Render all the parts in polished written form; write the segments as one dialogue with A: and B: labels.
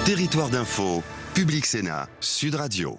A: Territoire d'info, Public Sénat, Sud Radio.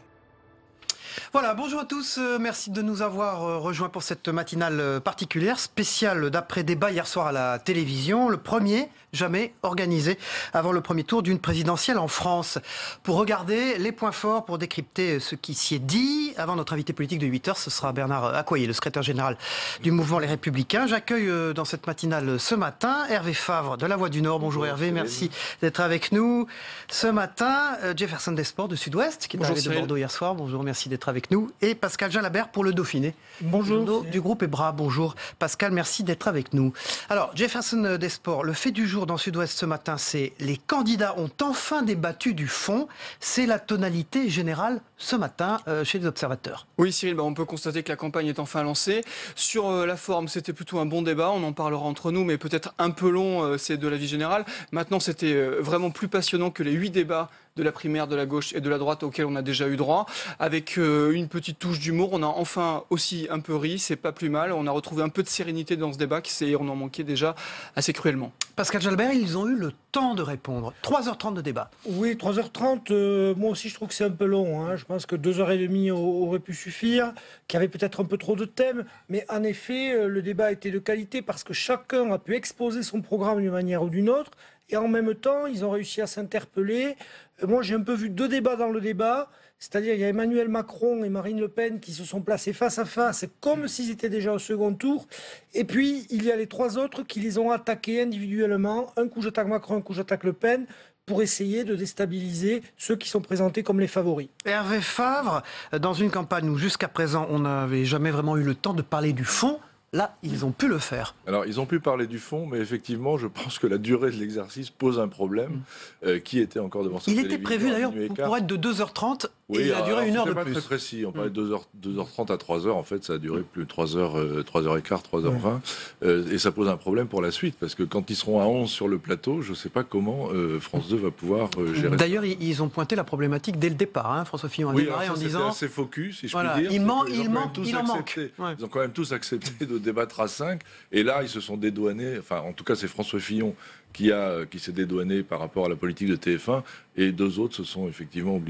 B: Voilà, bonjour à tous, merci de nous avoir rejoints pour cette matinale particulière, spéciale d'après-débat hier soir à la télévision, le premier jamais organisé avant le premier tour d'une présidentielle en France. Pour regarder les points forts, pour décrypter ce qui s'y est dit, avant notre invité politique de 8h, ce sera Bernard Accoyer, le secrétaire général du mouvement Les Républicains. J'accueille dans cette matinale ce matin Hervé Favre de La Voix du Nord. Bonjour Hervé, merci d'être avec nous. Ce matin, Jefferson Desports de Sud-Ouest, qui est arrivé de Bordeaux hier soir. Bonjour, merci d'être avec nous. Et Pascal Jalabert pour le Dauphiné.
C: Bonjour.
B: Du groupe EBRA. Bonjour Pascal, merci d'être avec nous. Alors, Jefferson Desports, le fait du jour dans Sud-Ouest ce matin, c'est les candidats ont enfin débattu du fond. C'est la tonalité générale ce matin chez les observateurs.
C: Oui Cyril, on peut constater que la campagne est enfin lancée. Sur la forme, c'était plutôt un bon débat, on en parlera entre nous, mais peut-être un peu long, c'est de l'avis général. Maintenant, c'était vraiment plus passionnant que les 8 débats de la primaire de la gauche et de la droite auxquels on a déjà eu droit. Avec une petite touche d'humour, on a enfin aussi un peu ri, c'est pas plus mal. On a retrouvé un peu de sérénité dans ce débat, on en manquait déjà assez cruellement.
B: Pascal Jalabert, ils ont eu le temps de répondre. 3h30 de débat.
D: Oui, 3h30, moi aussi je trouve que c'est un peu long. Je pense que 2h30 aurait pu suffire, qu'il y avait peut-être un peu trop de thèmes. Mais en effet, le débat était de qualité parce que chacun a pu exposer son programme d'une manière ou d'une autre. Et en même temps, ils ont réussi à s'interpeller. Moi, j'ai un peu vu 2 débats dans le débat. C'est-à-dire, il y a Emmanuel Macron et Marine Le Pen qui se sont placés face à face, comme s'ils étaient déjà au second tour. Et puis, il y a les 3 autres qui les ont attaqués individuellement. Un coup, j'attaque Macron, un coup, j'attaque Le Pen, pour essayer de déstabiliser ceux qui sont présentés comme les favoris.
B: Hervé Favre, dans une campagne où jusqu'à présent, on n'avait jamais vraiment eu le temps de parler du fond, là, ils ont pu le faire.
E: Alors, ils ont pu parler du fond, mais effectivement, je pense que la durée de l'exercice pose un problème. Qui était encore devant sa
B: télévision.
E: Il
B: était prévu d'ailleurs pour être de 2h30 et il a duré 1 heure de plus.
E: C'était pas très précis. On parlait de 2h30 à 3h. En fait, ça a duré plus de 3h15, 3h20. Et ça pose un problème pour la suite, parce que quand ils seront à 11 sur le plateau, je ne sais pas comment France 2 va pouvoir gérer.
B: D'ailleurs, ils ont pointé la problématique dès le départ. François Fillon a démarré en disant...
E: assez focus, si je
B: voilà,
E: puis dire.
B: Il en manque.
E: Ils ont quand même tous accepté de débattre à 5. Et là, ils se sont dédouanés. Enfin, en tout cas, c'est François Fillon qui s'est dédouané par rapport à la politique de TF1, et 2 autres se sont effectivement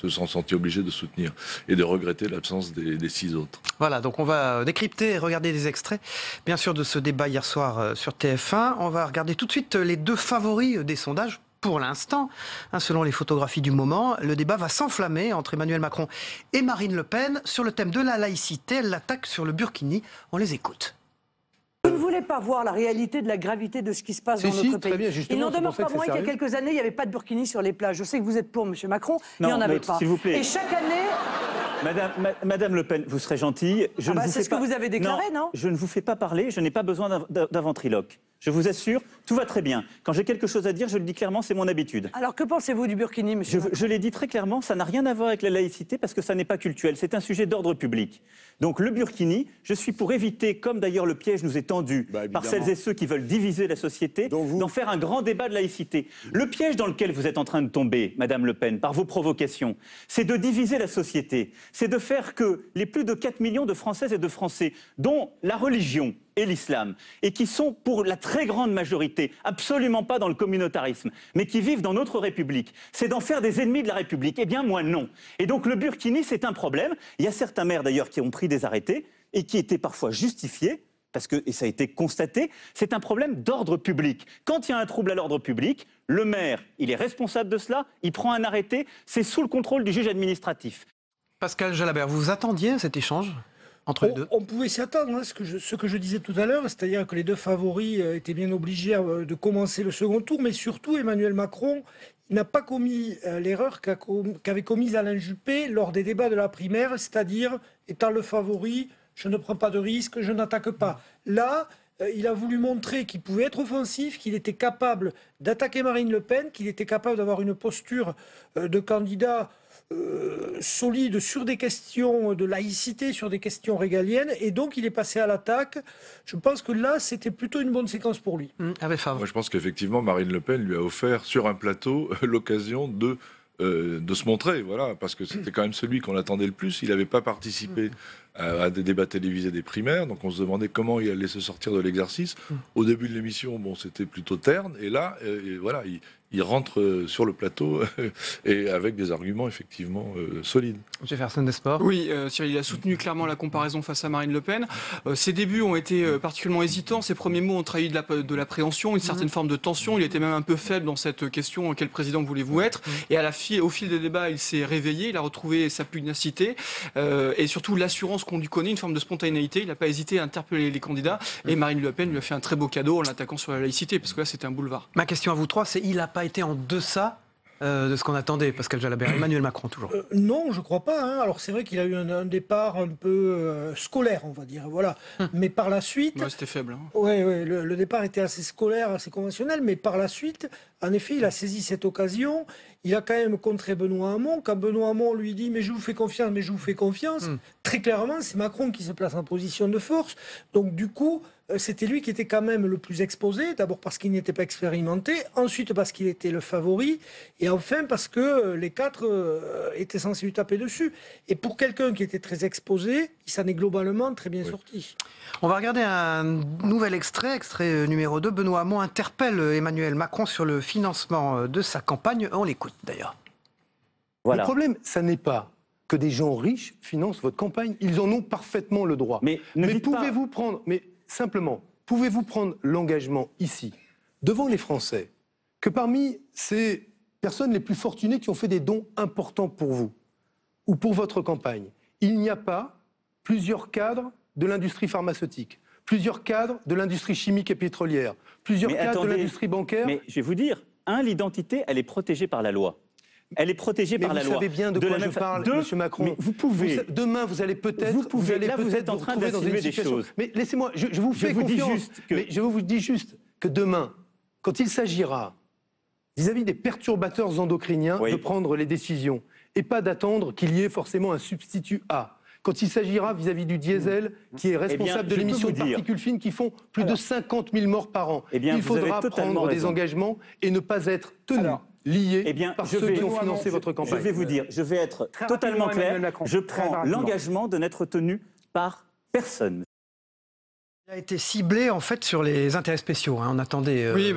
E: sentis obligés de soutenir et de regretter l'absence des 6 autres.
B: Voilà, donc on va décrypter et regarder des extraits, bien sûr, de ce débat hier soir sur TF1. On va regarder tout de suite les 2 favoris des sondages. Pour l'instant, selon les photographies du moment, le débat va s'enflammer entre Emmanuel Macron et Marine Le Pen sur le thème de la laïcité. Elle l'attaque sur le burkini. On les écoute.
F: Vous ne voulez pas voir la réalité de la gravité de ce qui se passe dans notre pays.
D: Bien,
F: Il n'en demeure pas moins qu'il y a quelques années, il n'y avait pas de burkini sur les plages. Je sais que vous êtes pour, M. Macron, mais il n'y en avait pas.
G: S'il vous plaît.
F: Et chaque année...
G: Madame Le Pen, vous serez gentille.
F: C'est ce que vous avez déclaré, non ?
G: Je ne vous fais pas parler, je n'ai pas besoin d'un ventriloque. Je vous assure, tout va très bien. Quand j'ai quelque chose à dire, je le dis clairement, c'est mon habitude.
F: Alors que pensez-vous du burkini, monsieur Macron ?
G: Je l'ai dit très clairement, ça n'a rien à voir avec la laïcité parce que ça n'est pas cultuel, c'est un sujet d'ordre public. Donc le burkini, je suis pour éviter, comme d'ailleurs le piège nous est tendu par celles et ceux qui veulent diviser la société, d'en faire un grand débat de laïcité. Le piège dans lequel vous êtes en train de tomber, Madame Le Pen, par vos provocations, c'est de diviser la société. C'est de faire que les plus de 4 millions de Françaises et de Français, dont la religion et l'islam, et qui sont pour la très grande majorité absolument pas dans le communautarisme, mais qui vivent dans notre République, c'est d'en faire des ennemis de la République. Eh bien, moi, non. Et donc, le burkini, c'est un problème. Il y a certains maires, d'ailleurs, qui ont pris des arrêtés et qui étaient parfois justifiés, parce que, et ça a été constaté, c'est un problème d'ordre public. Quand il y a un trouble à l'ordre public, le maire, il est responsable de cela, il prend un arrêté, c'est sous le contrôle du juge administratif.
B: Pascal Jalabert, vous attendiez à cet échange entre les 2 ?
D: On pouvait s'y attendre, ce que je disais tout à l'heure, c'est-à-dire que les 2 favoris étaient bien obligés de commencer le second tour, mais surtout Emmanuel Macron n'a pas commis l'erreur qu'avait commise Alain Juppé lors des débats de la primaire, c'est-à-dire, étant le favori, je ne prends pas de risque, je n'attaque pas. Là, il a voulu montrer qu'il pouvait être offensif, qu'il était capable d'attaquer Marine Le Pen, qu'il était capable d'avoir une posture de candidat solide sur des questions de laïcité, sur des questions régaliennes, et donc il est passé à l'attaque. Je pense que là, c'était plutôt une bonne séquence pour lui.
E: Moi, je pense qu'effectivement, Marine Le Pen lui a offert sur un plateau l'occasion de se montrer, voilà, parce que c'était quand même celui qu'on attendait le plus. Il n'avait pas participé à des débats télévisés des primaires, donc on se demandait comment il allait se sortir de l'exercice. Au début de l'émission, bon, c'était plutôt terne, et là, voilà, il rentre sur le plateau et avec des arguments effectivement solides.
B: Jefferson des Sports.
C: Oui, Cyril, il a soutenu clairement la comparaison face à Marine Le Pen. Ses débuts ont été particulièrement hésitants. Ses premiers mots ont trahi de l'appréhension, une certaine forme de tension. Il était même un peu faible dans cette question, quel président voulez-vous être? Et au fil des débats, il s'est réveillé, il a retrouvé sa pugnacité et surtout l'assurance qu'on lui connaît, une forme de spontanéité. Il n'a pas hésité à interpeller les candidats. Et Marine Le Pen lui a fait un très beau cadeau en l'attaquant sur la laïcité, parce que là, c'était un boulevard.
B: Ma question à vous trois, c'est il n'a pas été en deçà de ce qu'on attendait, Pascal Jalabert. Emmanuel Macron, toujours.
D: Non, je ne crois pas. Hein. Alors, c'est vrai qu'il a eu un départ un peu scolaire, on va dire. Voilà. Mais par la suite...
C: Ouais, c'était faible. Hein.
D: Oui, le départ était assez scolaire, assez conventionnel. Mais par la suite, en effet, il a saisi cette occasion. Il a quand même contré Benoît Hamon. Quand Benoît Hamon lui dit « mais je vous fais confiance », très clairement, c'est Macron qui se place en position de force. Donc, du coup... c'était lui qui était quand même le plus exposé, d'abord parce qu'il n'était pas expérimenté, ensuite parce qu'il était le favori, et enfin parce que les quatre étaient censés lui taper dessus. Et pour quelqu'un qui était très exposé, il s'en est globalement très bien sorti.
B: On va regarder un nouvel extrait numéro 2. Benoît Hamon interpelle Emmanuel Macron sur le financement de sa campagne. On l'écoute d'ailleurs.
H: Voilà. Le problème, ça n'est pas que des gens riches financent votre campagne. Ils en ont parfaitement le droit. Mais pouvez-vous prendre... Simplement, pouvez-vous prendre l'engagement ici, devant les Français, que parmi ces personnes les plus fortunées qui ont fait des dons importants pour vous ou pour votre campagne, il n'y a pas plusieurs cadres de l'industrie pharmaceutique, plusieurs cadres de l'industrie chimique et pétrolière, plusieurs cadres de l'industrie bancaire?
G: Mais je vais vous dire, l'identité, elle est protégée par la loi. Elle est protégée par la loi.
H: Vous savez bien de quoi je parle, Monsieur Macron.
G: Mais vous pouvez.
H: Demain, vous allez peut-être.
G: Vous êtes en train d'insinuer des choses.
H: Mais laissez-moi, je vous fais confiance. Mais je vous dis juste que demain, quand il s'agira, vis-à-vis des perturbateurs endocriniens, de prendre les décisions et pas d'attendre qu'il y ait forcément un substitut A. Quand il s'agira vis-à-vis du diesel, qui est responsable de l'émission de particules fines qui font plus de 50 000 morts par an, il faudra prendre des engagements et ne pas être tenu. Liés par ceux qui ont financé votre campagne.
G: Je vais vous dire, je vais être totalement clair, je prends l'engagement de n'être tenu par personne.
B: Il a été ciblé en fait sur les intérêts spéciaux. On attendait.
C: Oui,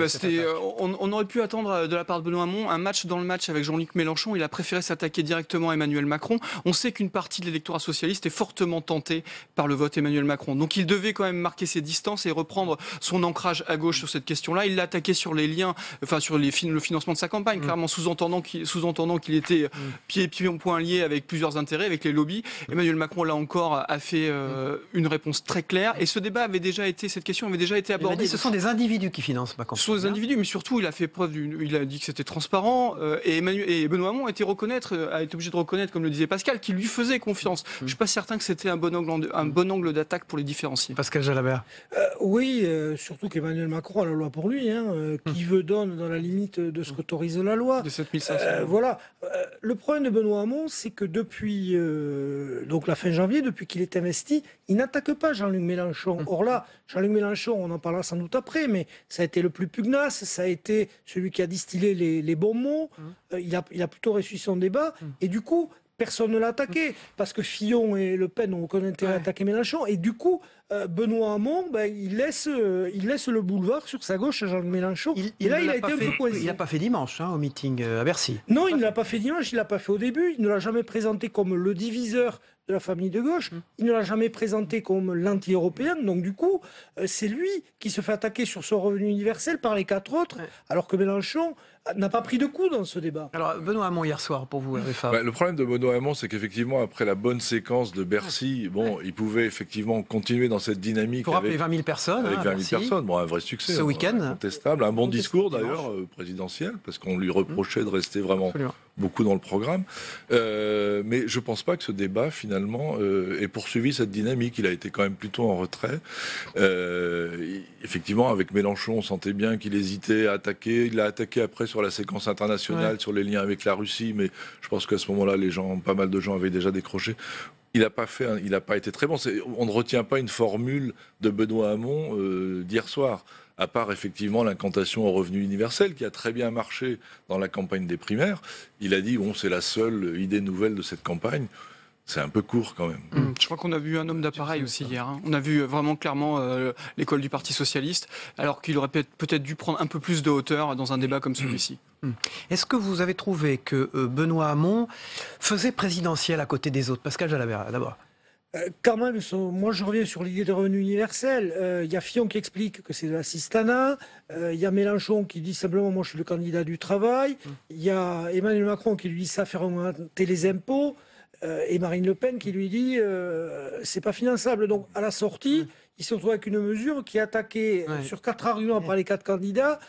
C: on aurait pu attendre de la part de Benoît Hamon un match dans le match avec Jean-Luc Mélenchon. Il a préféré s'attaquer directement à Emmanuel Macron. On sait qu'une partie de l'électorat socialiste est fortement tentée par le vote Emmanuel Macron. Donc il devait quand même marquer ses distances et reprendre son ancrage à gauche sur cette question-là. Il l'a attaqué sur les liens, sur le financement de sa campagne, clairement sous-entendant qu'il était pied point lié avec plusieurs intérêts, avec les lobbies. Emmanuel Macron là encore a fait une réponse très claire. Et ce débat cette question avait déjà été abordée.
B: Il a dit ce sont des individus qui financent Macron.
C: Ce sont des individus, mais surtout il a fait preuve il a dit que c'était transparent et Benoît Hamon a été obligé de reconnaître, comme le disait Pascal, qu'il lui faisait confiance. Je ne suis pas certain que c'était un bon angle d'attaque pour les différencier.
B: Pascal Jalabert.
D: Oui, surtout qu'Emmanuel Macron a la loi pour lui. Qui veut donne dans la limite de ce qu'autorise la loi.
C: De 7500.
D: Voilà. Le problème de Benoît Hamon, c'est que depuis donc la fin janvier, depuis qu'il est investi, il n'attaque pas Jean-Luc Mélenchon. Or là, Jean-Luc Mélenchon, on en parlera sans doute après, mais ça a été le plus pugnace, ça a été celui qui a distillé les bons mots. Il a plutôt réussi son débat. Et du coup, personne ne l'a attaqué, parce que Fillon et Le Pen n'ont aucun intérêt à attaquer Mélenchon. Et du coup, Benoît Hamon, il laisse le boulevard sur sa gauche à Jean-Luc Mélenchon.
B: Il a été un peu coincé. Il n'a pas fait dimanche au meeting à Bercy.
D: Non, il ne l'a pas fait dimanche, il ne l'a pas fait au début. Il ne l'a jamais présenté comme le diviseur de la famille de gauche. Il ne l'a jamais présenté comme l'anti-européen. Donc du coup, c'est lui qui se fait attaquer sur son revenu universel par les quatre autres, alors que Mélenchon n'a pas pris de coup dans ce débat.
B: Alors Benoît Hamon hier soir pour vous,
E: le problème de Benoît Hamon, c'est qu'effectivement après la bonne séquence de Bercy, il pouvait effectivement continuer dans cette dynamique.
B: Pour rappeler 20 000 personnes.
E: Avec 20 000 personnes, un vrai succès.
B: Ce week-end.
E: Incontestable, un bon discours d'ailleurs présidentiel, parce qu'on lui reprochait de rester vraiment beaucoup dans le programme. Mais je ne pense pas que ce débat finalement ait poursuivi cette dynamique. Il a été quand même plutôt en retrait. Effectivement, avec Mélenchon, on sentait bien qu'il hésitait à attaquer. Il l'a attaqué après sur la séquence internationale, sur les liens avec la Russie, mais je pense qu'à ce moment-là, pas mal de gens avaient déjà décroché. Il n'a pas été très bon. On ne retient pas une formule de Benoît Hamon d'hier soir, à part effectivement l'incantation au revenu universel qui a très bien marché dans la campagne des primaires. Il a dit c'est la seule idée nouvelle de cette campagne. c'est un peu court quand même.
C: Je crois qu'on a vu un homme d'appareil aussi hier. Hein. On a vu vraiment clairement l'école du Parti Socialiste, alors qu'il aurait peut-être dû prendre un peu plus de hauteur dans un débat comme celui-ci.
B: Est-ce que vous avez trouvé que Benoît Hamon faisait présidentiel à côté des autres? Pascal Jalabert, d'abord.
D: Quand même, moi je reviens sur l'idée de revenu universel. Il y a Fillon qui explique que c'est de l'assistanat. Il y a Mélenchon qui dit simplement moi je suis le candidat du travail. Il y a Emmanuel Macron qui lui dit ça fait augmenter les impôts. Et Marine Le Pen qui lui dit c'est pas finançable. Donc à la sortie, il se retrouve avec une mesure qui est attaquée sur 4 arguments par les 4 candidats.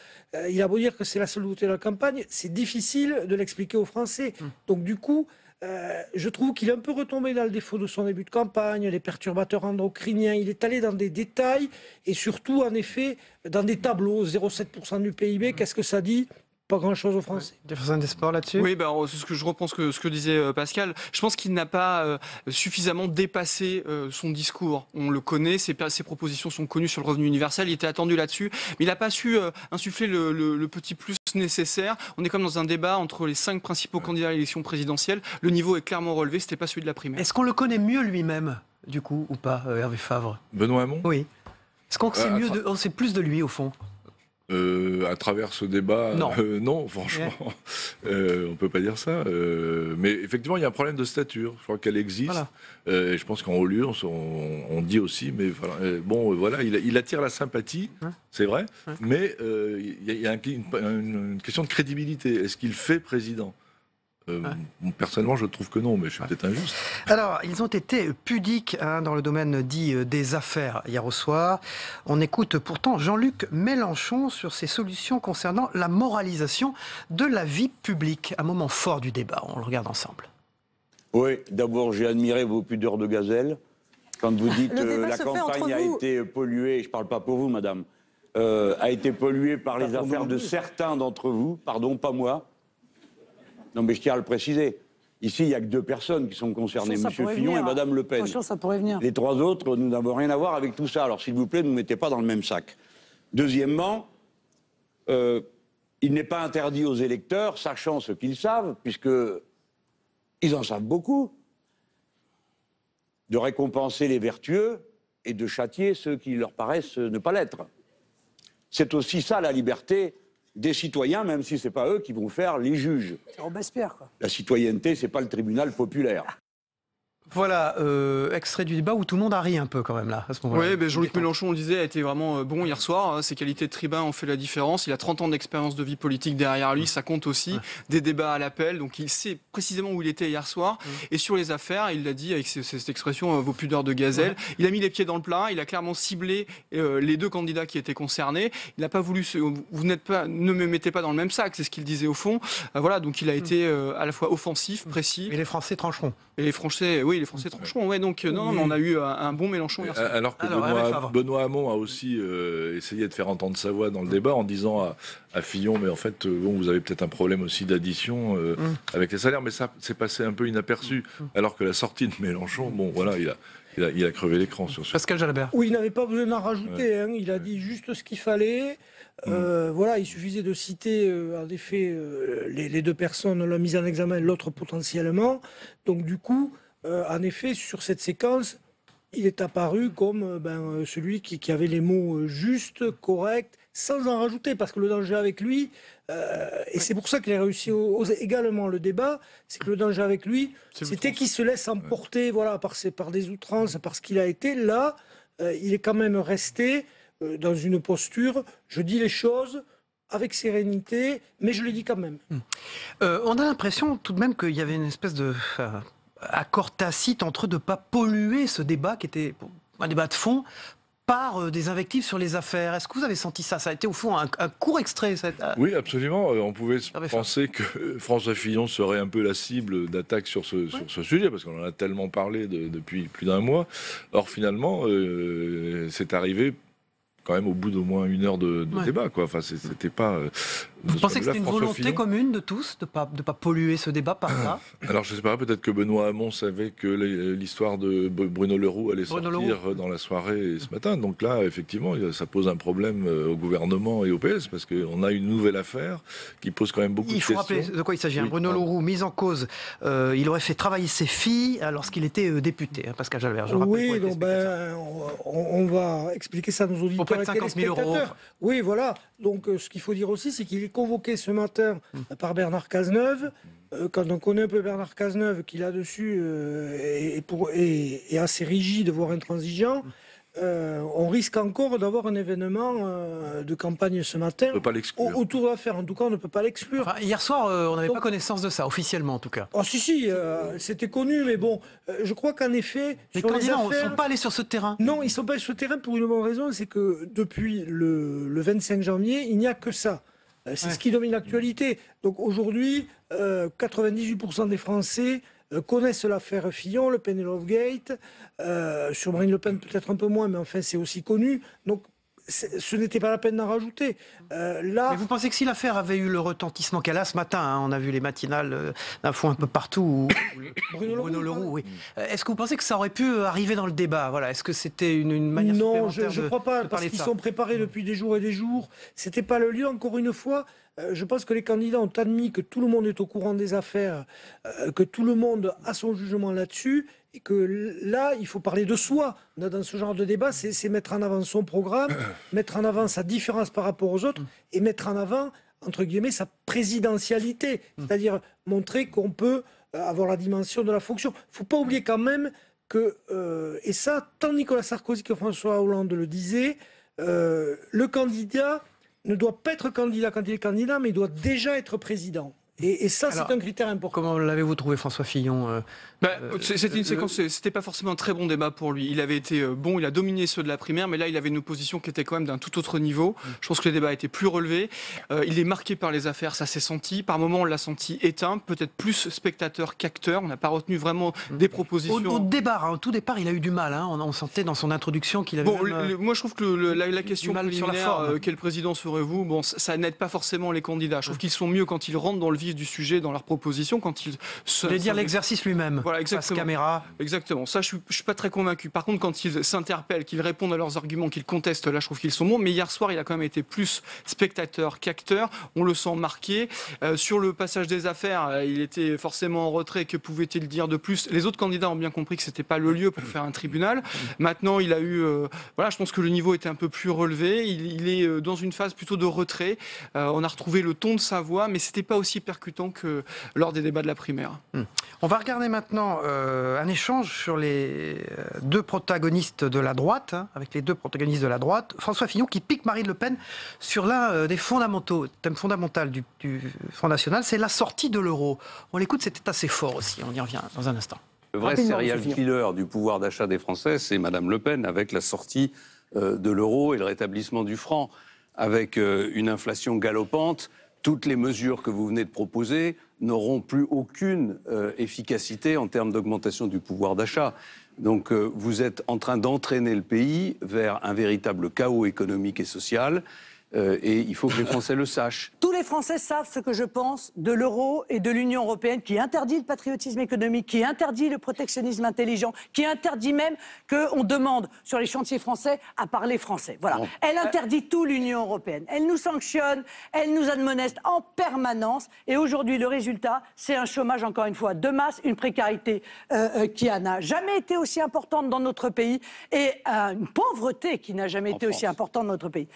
D: Il a beau dire que c'est la seule beauté de la campagne, c'est difficile de l'expliquer aux Français. Donc du coup, je trouve qu'il est un peu retombé dans le défaut de son début de campagne, les perturbateurs endocriniens. Il est allé dans des détails et surtout, en effet, dans des tableaux. 0,7% du PIB, qu'est-ce que ça dit? Pas grand-chose aux Français.
B: Jefferson des Sports là-dessus?
C: Oui, je reprends ce que disait Pascal. Je pense qu'il n'a pas suffisamment dépassé son discours. On le connaît, ses propositions sont connues sur le revenu universel. Il était attendu là-dessus, mais il n'a pas su insuffler le petit plus nécessaire. On est comme dans un débat entre les 5 principaux candidats à l'élection présidentielle. Le niveau est clairement relevé, c'était pas celui de la primaire.
B: Est-ce qu'on le connaît mieux lui-même, du coup, ou pas, Hervé Favre?
E: Benoît Hamon?
B: Oui. Est-ce qu'on sait on sait plus de lui, au fond?
E: À travers ce débat, non, franchement, on peut pas dire ça. Mais effectivement, il y a un problème de stature. Je crois qu'elle existe. Voilà. Je pense qu'en haut lieu, on dit aussi, mais voilà, il attire la sympathie, c'est vrai. Mais il y a une question de crédibilité. Est-ce qu'il fait président? Personnellement, je trouve que non, mais je suis peut-être injuste.
B: Alors, ils ont été pudiques dans le domaine dit des affaires hier au soir. On écoute pourtant Jean-Luc Mélenchon sur ses solutions concernant la moralisation de la vie publique. Un moment fort du débat, on le regarde ensemble.
I: Oui, d'abord, j'ai admiré vos pudeurs de gazelle. Quand vous dites la campagne a été polluée, je ne parle pas pour vous, madame, a été polluée par les affaires de certains d'entre vous, pardon, pas moi. Non, mais je tiens à le préciser. Ici, il n'y a que 2 personnes qui sont concernées, M. Fillon et Mme Le Pen.
F: Ça pourrait venir.
I: Les 3 autres, nous n'avons rien à voir avec tout ça. Alors, s'il vous plaît, ne nous mettez pas dans le même sac. Deuxièmement, il n'est pas interdit aux électeurs, sachant ce qu'ils savent, puisqu'ils en savent beaucoup, de récompenser les vertueux et de châtier ceux qui leur paraissent ne pas l'être. C'est aussi ça, la liberté des citoyens, même si ce n'est pas eux qui vont faire les juges.
F: C'est Robespierre, quoi.
I: La citoyenneté, ce n'est pas le tribunal populaire.
B: Voilà, extrait du débat où tout le monde a ri un peu quand même là, à ce moment-là.
C: Oui, Jean-Luc Mélenchon, on le disait, a été vraiment bon hier soir. Ses qualités de tribun ont fait la différence. Il a 30 ans d'expérience de vie politique derrière lui, ça compte aussi. Des débats à l'appel, donc il sait précisément où il était hier soir. Et sur les affaires, il l'a dit avec cette expression, vos pudeurs de gazelle. Il a mis les pieds dans le plat, il a clairement ciblé les 2 candidats qui étaient concernés. Il n'a pas voulu, ne me mettez pas dans le même sac, c'est ce qu'il disait au fond. Voilà, donc il a été à la fois offensif, précis.
B: Et les Français trancheront.
C: Et les Français, oui, les Français trancheront. Ouais, donc non, mais on a eu un bon Mélenchon hier soir.
E: Alors que Benoît Hamon a aussi essayé de faire entendre sa voix dans le débat en disant à Fillon, mais en fait, vous avez peut-être un problème aussi d'addition avec les salaires, mais ça s'est passé un peu inaperçu. Alors que la sortie de Mélenchon, il a crevé l'écran sur ce.
B: Pascal Jalabert.
D: Oui, il n'avait pas besoin d'en rajouter. Il a dit juste ce qu'il fallait. Voilà, il suffisait de citer en effet les 2 personnes, l'un mis en examen, l'autre potentiellement. Donc du coup, en effet, sur cette séquence, il est apparu comme celui qui avait les mots justes, corrects, sans en rajouter, parce que le danger avec lui, et c'est pour ça qu'il a réussi également le débat, c'est que le danger avec lui, c'était qu'il se laisse emporter par des outrances, parce qu'il a été là, il est quand même resté dans une posture, je dis les choses avec sérénité, mais je les dis quand même.
B: On a l'impression tout de même qu'il y avait une espèce de accord tacite entre eux de ne pas polluer ce débat qui était un débat de fond par des invectives sur les affaires. Est-ce que vous avez senti ça? Ça a été au fond un court extrait.
E: Oui, absolument. On pouvait penser que François Fillon serait un peu la cible d'attaque sur ce sujet, parce qu'on en a tellement parlé depuis plus d'1 mois. Or, finalement, c'est arrivé quand même au bout d'au moins 1 heure de débat, quoi. Enfin, c'était pas...
B: Vous pensez que c'était une volonté commune de tous, de pas polluer ce débat par ça?
E: Alors, je sais pas, peut-être que Benoît Hamon savait que l'histoire de Bruno Leroux allait sortir dans la soirée ce matin. Donc là, effectivement, ça pose un problème au gouvernement et au PS, parce qu'on a une nouvelle affaire qui pose quand même beaucoup de questions.
B: Il faut rappeler de quoi il s'agit. Bruno Leroux, mis en cause, il aurait fait travailler ses filles lorsqu'il était député, Pascal Jalbert. Je le rappelle.
D: Oui, donc on va expliquer ça à nos auditeurs.
B: Pour près de 50 000 €.
D: Oui, voilà. Donc ce qu'il faut dire aussi, c'est qu'il est convoqué ce matin par Bernard Cazeneuve. Quand on connaît un peu Bernard Cazeneuve, qui là-dessus est assez rigide, voire intransigeant, on risque encore d'avoir un événement de campagne ce matin.
E: On ne peut pas l'exclure.
D: Autour de l'affaire, en tout cas, on ne peut pas l'exclure.
B: Enfin, hier soir, on n'avait pas connaissance de ça, officiellement en tout cas.
D: Oh si, c'était connu, mais bon, je crois qu'en effet...
B: Les candidats ne sont pas allés sur ce terrain.
D: Non, ils ne sont pas allés sur ce terrain pour une bonne raison, c'est que depuis le 25 janvier, il n'y a que ça. C'est ce qui domine l'actualité. Donc aujourd'hui, 98% des Français connaissent l'affaire Fillon, le Penelope Gate. Sur Marine Le Pen, peut-être un peu moins, mais enfin, c'est aussi connu. Donc, ce n'était pas la peine d'en rajouter.
B: Mais vous pensez que si l'affaire avait eu le retentissement qu'elle a ce matin, on a vu les matinales d'infos un peu partout, Bruno Leroux, oui. Est-ce que vous pensez que ça aurait pu arriver dans le débat? Voilà. Est-ce que c'était une manière supplémentaire
D: Non, je ne crois pas, parce qu'ils sont préparés depuis des jours et des jours. Ce n'était pas le lieu, encore une fois. Je pense que les candidats ont admis que tout le monde est au courant des affaires, que tout le monde a son jugement là-dessus, et que là, il faut parler de soi. Dans ce genre de débat, c'est mettre en avant son programme, mettre en avant sa différence par rapport aux autres, et mettre en avant, entre guillemets, sa présidentialité. C'est-à-dire montrer qu'on peut avoir la dimension de la fonction. Il ne faut pas oublier quand même que, et ça, tant Nicolas Sarkozy que François Hollande le disaient, le candidat ne doit pas être candidat quand il est candidat, mais il doit déjà être président. Et ça, c'est un critère important.
B: Comment l'avez-vous trouvé, François Fillon?
C: C'était une séquence, c'était pas forcément un très bon débat pour lui. Il avait été bon, il a dominé ceux de la primaire, mais là, il avait une opposition qui était quand même d'un tout autre niveau. Je pense que le débat a été plus relevé. Il est marqué par les affaires, ça s'est senti. Par moments, on l'a senti éteint, peut-être plus spectateur qu'acteur. On n'a pas retenu vraiment des propositions.
B: Au tout départ, il a eu du mal. On sentait dans son introduction qu'il avait
C: moi, je trouve que la question préliminaire, quel président serez-vous, bon, ça n'aide pas forcément les candidats. Je trouve qu'ils sont mieux quand ils rentrent dans le vif du sujet, dans leurs propositions, quand ils...
B: Vous voulez dire l'exercice lui-même,
C: voilà, face
B: caméra.
C: Exactement, ça je suis pas très convaincu. Par contre, quand ils s'interpellent, qu'ils répondent à leurs arguments, qu'ils contestent, là je trouve qu'ils sont bons. Mais hier soir, il a quand même été plus spectateur qu'acteur. On le sent marqué. Sur le passage des affaires, il était forcément en retrait. Que pouvait-il dire de plus? Les autres candidats ont bien compris que c'était pas le lieu pour faire un tribunal. Maintenant, il a eu... voilà, je pense que le niveau était un peu plus relevé. Il est dans une phase plutôt de retrait. On a retrouvé le ton de sa voix, mais c'était pas aussi percutant que lors des débats de la primaire.
B: On va regarder maintenant un échange sur les deux protagonistes de la droite, avec les deux protagonistes de la droite. François Fillon qui pique Marine Le Pen sur l'un des thème fondamental du Front National, c'est la sortie de l'euro. On l'écoute, c'était assez fort aussi, on y revient dans un instant.
J: Le vrai serial killer du pouvoir d'achat des Français, c'est Madame Le Pen, avec la sortie de l'euro et le rétablissement du franc, avec une inflation galopante. Toutes les mesures que vous venez de proposer n'auront plus aucune efficacité en termes d'augmentation du pouvoir d'achat. Donc vous êtes en train d'entraîner le pays vers un véritable chaos économique et social. Et il faut que les Français le sachent.
F: Tous les Français savent ce que je pense de l'euro et de l'Union européenne, qui interdit le patriotisme économique, qui interdit le protectionnisme intelligent, qui interdit même qu'on demande sur les chantiers français à parler français. Voilà. Bon. Elle interdit tout, l'Union européenne. Elle nous sanctionne, elle nous admoneste en permanence. Et aujourd'hui, le résultat, c'est un chômage, encore une fois, de masse, une précarité qui n'a jamais été aussi importante dans notre pays et une pauvreté qui n'a jamais été aussi importante dans notre pays.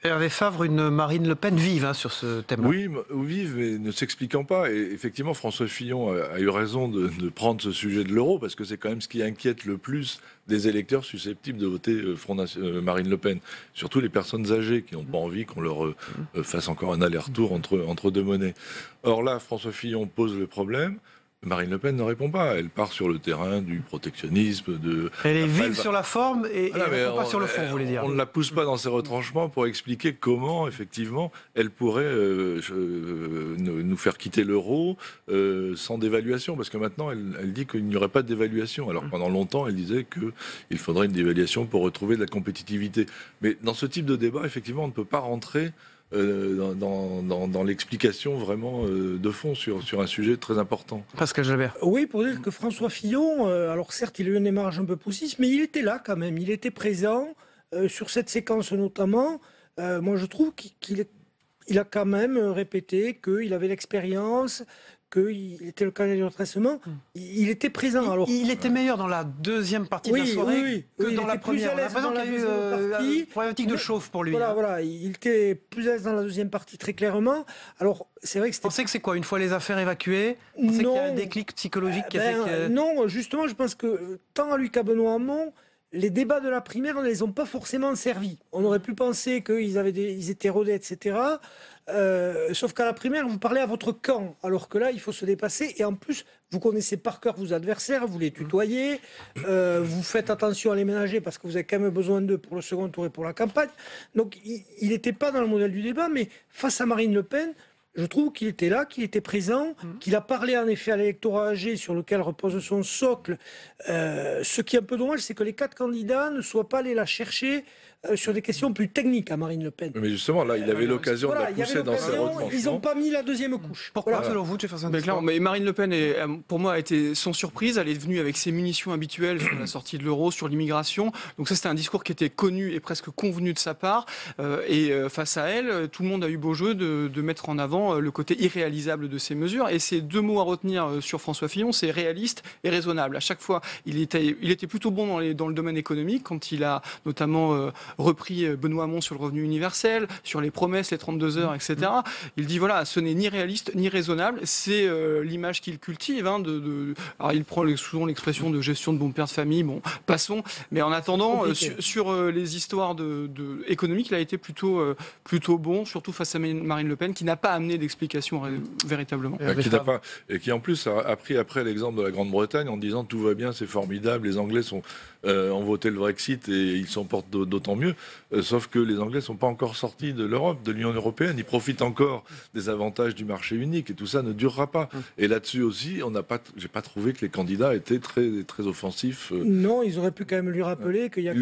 B: Hervé Favre, une Marine Le Pen vive sur ce thème-là.
E: Oui, vive, mais ne s'expliquant pas. Et effectivement, François Fillon a eu raison de prendre ce sujet de l'euro, parce que c'est quand même ce qui inquiète le plus des électeurs susceptibles de voter Marine Le Pen. Surtout les personnes âgées qui n'ont pas envie qu'on leur fasse encore un aller-retour entre deux monnaies. Or là, François Fillon pose le problème. Marine Le Pen ne répond pas. Elle part sur le terrain du protectionnisme.
B: Elle est vive sur la forme et elle ne répond pas sur le fond, vous voulez dire.
E: On ne la pousse pas dans ses retranchements pour expliquer comment, effectivement, elle pourrait nous faire quitter l'euro sans dévaluation. Parce que maintenant, elle dit qu'il n'y aurait pas de dévaluation. Alors pendant longtemps, elle disait qu'il faudrait une dévaluation pour retrouver de la compétitivité. Mais dans ce type de débat, effectivement, on ne peut pas rentrer dans l'explication vraiment de fond sur un sujet très important.
B: Pascal Jalbert.
D: Oui, pour dire que François Fillon, alors certes, il a eu un démarrage un peu poussif, mais il était là quand même, il était présent sur cette séquence notamment. Moi, je trouve qu'il a quand même répété qu'il avait l'expérience, qu'il était le candidat du redressement. Il était présent. Alors,
B: il était meilleur dans la deuxième partie de la soirée que dans la première. On a l'impression qu'il y a eu une problématique de chauffe pour lui.
D: Voilà, il était plus à l'aise dans la deuxième partie, très clairement. Alors, c'est vrai que c'était...
B: Vous pensez que c'est quoi, une fois les affaires évacuées, vous pensez qu'il y a un déclic psychologique qui a fait que...
D: Non, justement, je pense que tant à lui qu'à Benoît Hamon, les débats de la primaire ne les ont pas forcément servis. On aurait pu penser qu'ils étaient rodés, etc. Sauf qu'à la primaire, vous parlez à votre camp, alors que là, il faut se dépasser. Et en plus, vous connaissez par cœur vos adversaires, vous les tutoyez, vous faites attention à les ménager parce que vous avez quand même besoin d'eux pour le second tour et pour la campagne. Donc, il n'était pas dans le modèle du débat, mais face à Marine Le Pen, je trouve qu'il était là, qu'il était présent, qu'il a parlé en effet à l'électorat âgé sur lequel repose son socle. Ce qui est un peu dommage, c'est que les 4 candidats ne soient pas allés la chercher sur des questions plus techniques à Marine Le Pen.
E: Mais justement, là, il avait l'occasion de la pousser dans ses retranchements.
D: Ils n'ont pas mis la deuxième couche.
B: Pourquoi, selon vous, Jefferson Despots ?
C: Mais Marine Le Pen, pour moi, a été sans surprise. Elle est venue avec ses munitions habituelles sur la sortie de l'euro, sur l'immigration. Donc ça, c'était un discours qui était connu et presque convenu de sa part. Et face à elle, tout le monde a eu beau jeu de mettre en avant le côté irréalisable de ces mesures. Et ces 2 mots à retenir sur François Fillon, c'est réaliste et raisonnable. À chaque fois, il était plutôt bon dans le domaine économique, quand il a notamment repris Benoît Hamon sur le revenu universel, sur les promesses, les 32 heures, etc. Il dit voilà, ce n'est ni réaliste ni raisonnable, c'est l'image qu'il cultive. Alors il prend souvent l'expression de gestion de bon père de famille, bon, passons. Mais en attendant, sur les histoires économiques, il a été plutôt bon, surtout face à Marine Le Pen, qui n'a pas amené d'explication véritablement.
E: Et qui en plus a pris après l'exemple de la Grande-Bretagne en disant tout va bien, c'est formidable, les Anglais ont voté le Brexit et ils s'en portent d'autant mieux. Sauf que les Anglais ne sont pas encore sortis de l'Europe, de l'Union européenne. Ils profitent encore des avantages du marché unique et tout ça ne durera pas. Et là-dessus aussi, j'ai pas trouvé que les candidats étaient très, très offensifs.
D: Non, ils auraient pu quand même lui rappeler qu'il y a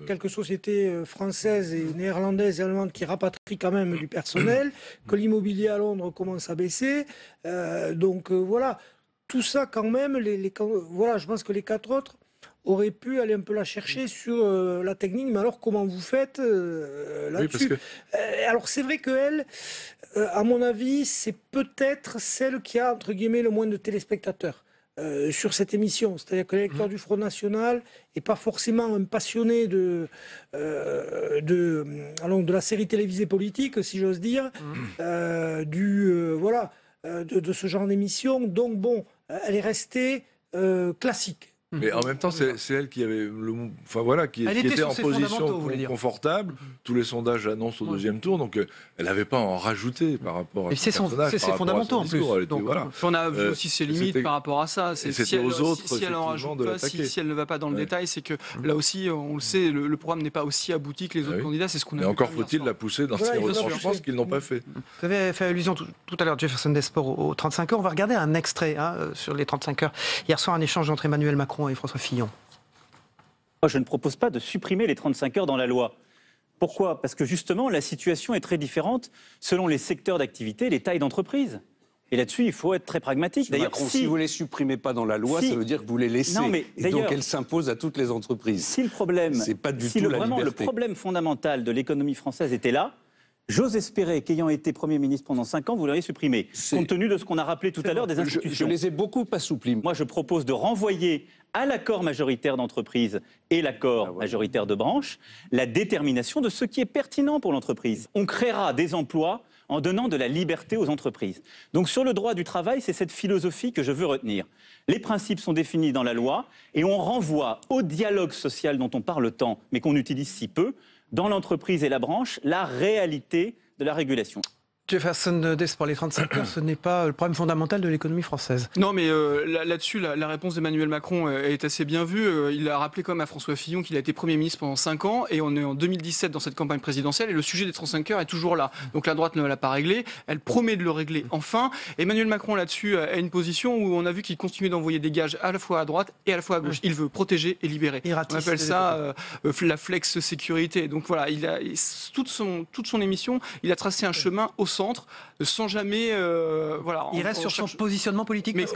E: quelques
D: sociétés françaises et néerlandaises et allemandes qui rapatrient quand même du personnel, que l'immobilier à Londres commence à baisser. Voilà, tout ça quand même, voilà, je pense que les 4 autres aurait pu aller un peu la chercher sur la technique, mais alors comment vous faites là-dessus ? Alors c'est vrai qu'elle, à mon avis, c'est peut-être celle qui a, entre guillemets, le moins de téléspectateurs sur cette émission. C'est-à-dire que l'électeur du Front National n'est pas forcément un passionné de la série télévisée politique, si j'ose dire, de ce genre d'émission. Donc bon, elle est restée classique.
E: Mais en même temps, c'est elle qui avait qui était en position confortable. Tous les sondages annoncent au deuxième tour, donc elle n'avait pas à en rajouter par rapport à
B: ses fondamentaux en plus.
C: On a vu aussi ses limites par rapport à ça. Si elle en rajoute pas, si elle ne va pas dans le détail, c'est que là aussi, on le sait, le programme n'est pas aussi abouti que les autres candidats. C'est ce qu'on a.
E: Et encore faut-il la pousser dans ses retranchements, ce qu'ils n'ont pas fait.
B: Vous avez fait allusion tout à l'heure, Jefferson Despots, aux 35 heures. On va regarder un extrait sur les 35 heures. Hier soir, un échange entre Emmanuel Macron et François Fillon.
G: Moi, je ne propose pas de supprimer les 35 heures dans la loi. Pourquoi ? Parce que justement, la situation est très différente selon les secteurs d'activité et les tailles d'entreprise. Et là-dessus, il faut être très pragmatique.
J: D'ailleurs, si vous ne les supprimez pas dans la loi, ça veut dire que vous les laissez.
G: Non, mais
J: et donc, elles s'imposent à toutes les entreprises.
G: Si le problème,
J: c'est pas du tout la liberté.
G: Le problème fondamental de l'économie française était là, j'ose espérer qu'ayant été Premier ministre pendant 5 ans, vous l'auriez supprimé, compte tenu de ce qu'on a rappelé tout à l'heure des institutions.
J: Je les ai beaucoup assouplis.
G: Moi, je propose de renvoyer à l'accord majoritaire d'entreprise et l'accord majoritaire de branche la détermination de ce qui est pertinent pour l'entreprise. On créera des emplois en donnant de la liberté aux entreprises. Donc sur le droit du travail, c'est cette philosophie que je veux retenir. Les principes sont définis dans la loi et on renvoie au dialogue social dont on parle tant, mais qu'on utilise si peu, dans l'entreprise et la branche, la réalité de la régulation.
B: Jefferson Dess pour les 35 heures, ce n'est pas le problème fondamental de l'économie française.
C: Non, mais là-dessus, la réponse d'Emmanuel Macron est assez bien vue. Il a rappelé quand même à François Fillon qu'il a été Premier ministre pendant 5 ans, et on est en 2017 dans cette campagne présidentielle, et le sujet des 35 heures est toujours là. Donc la droite ne l'a pas réglé, elle promet de le régler enfin. Emmanuel Macron, là-dessus, a une position où on a vu qu'il continuait d'envoyer des gages à la fois à droite et à la fois à gauche. Il veut protéger et libérer. On appelle ça la flex sécurité. Donc voilà, toute son émission, il a tracé un chemin au centre, sans jamais...
B: il reste sur son positionnement politique,
C: mais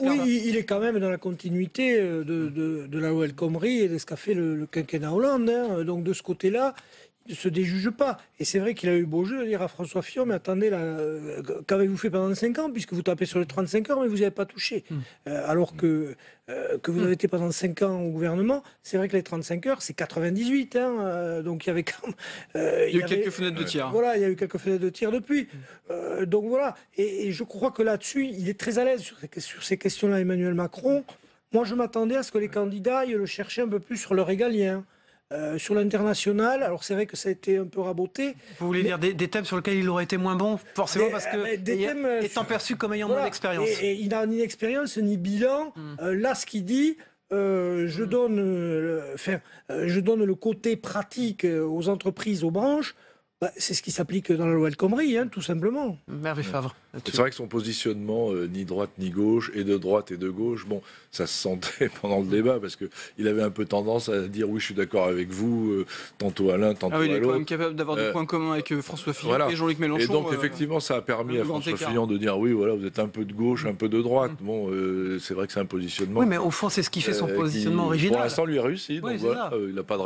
D: oui, il est quand même dans la continuité de la loi El Khomri et de ce qu'a fait le quinquennat Hollande. Hein. Donc de ce côté-là, il ne se déjuge pas. Et c'est vrai qu'il a eu beau jeu de dire à François Fillon, mais attendez, qu'avez-vous fait pendant 5 ans, puisque vous tapez sur les 35 heures, mais vous n'y avez pas touché. Alors que vous avez été pendant 5 ans au gouvernement, c'est vrai que les 35 heures, c'est 98. Hein, donc il y avait quand même...
C: il y a eu quelques fenêtres de tir.
D: Voilà, il y a eu quelques fenêtres de tir depuis. Donc voilà. Et je crois que là-dessus, il est très à l'aise sur ces questions-là, Emmanuel Macron. Moi, je m'attendais à ce que les candidats aillent le chercher un peu plus sur le régalien. Sur l'international, alors c'est vrai que ça a été un peu raboté.
B: Vous voulez dire des thèmes sur lesquels il aurait été moins bon, forcément, parce que étant perçu comme ayant moins d'expérience.
D: Et il n'a ni expérience ni bilan. Là, ce qu'il dit, je donne le côté pratique aux entreprises, aux branches. C'est ce qui s'applique dans la loi El Khomri, tout simplement.
B: Hervé Favre.
E: C'est vrai que son positionnement, ni droite ni gauche, et de droite et de gauche, bon, ça se sentait pendant le débat, parce qu'il avait un peu tendance à dire oui, je suis d'accord avec vous, tantôt à l'un, tantôt à l'autre.
C: Il est quand même capable d'avoir des points communs avec François Fillon et Jean-Luc Mélenchon.
E: Et donc, effectivement, ça a permis à François Fillon de dire oui, voilà, vous êtes un peu de gauche, un peu de droite. Bon, c'est vrai que c'est un positionnement.
B: Oui, mais au fond, c'est ce qui fait son positionnement original.
E: Pour l'instant, lui a réussi.
B: Oui,
E: donc voilà, il n'a pas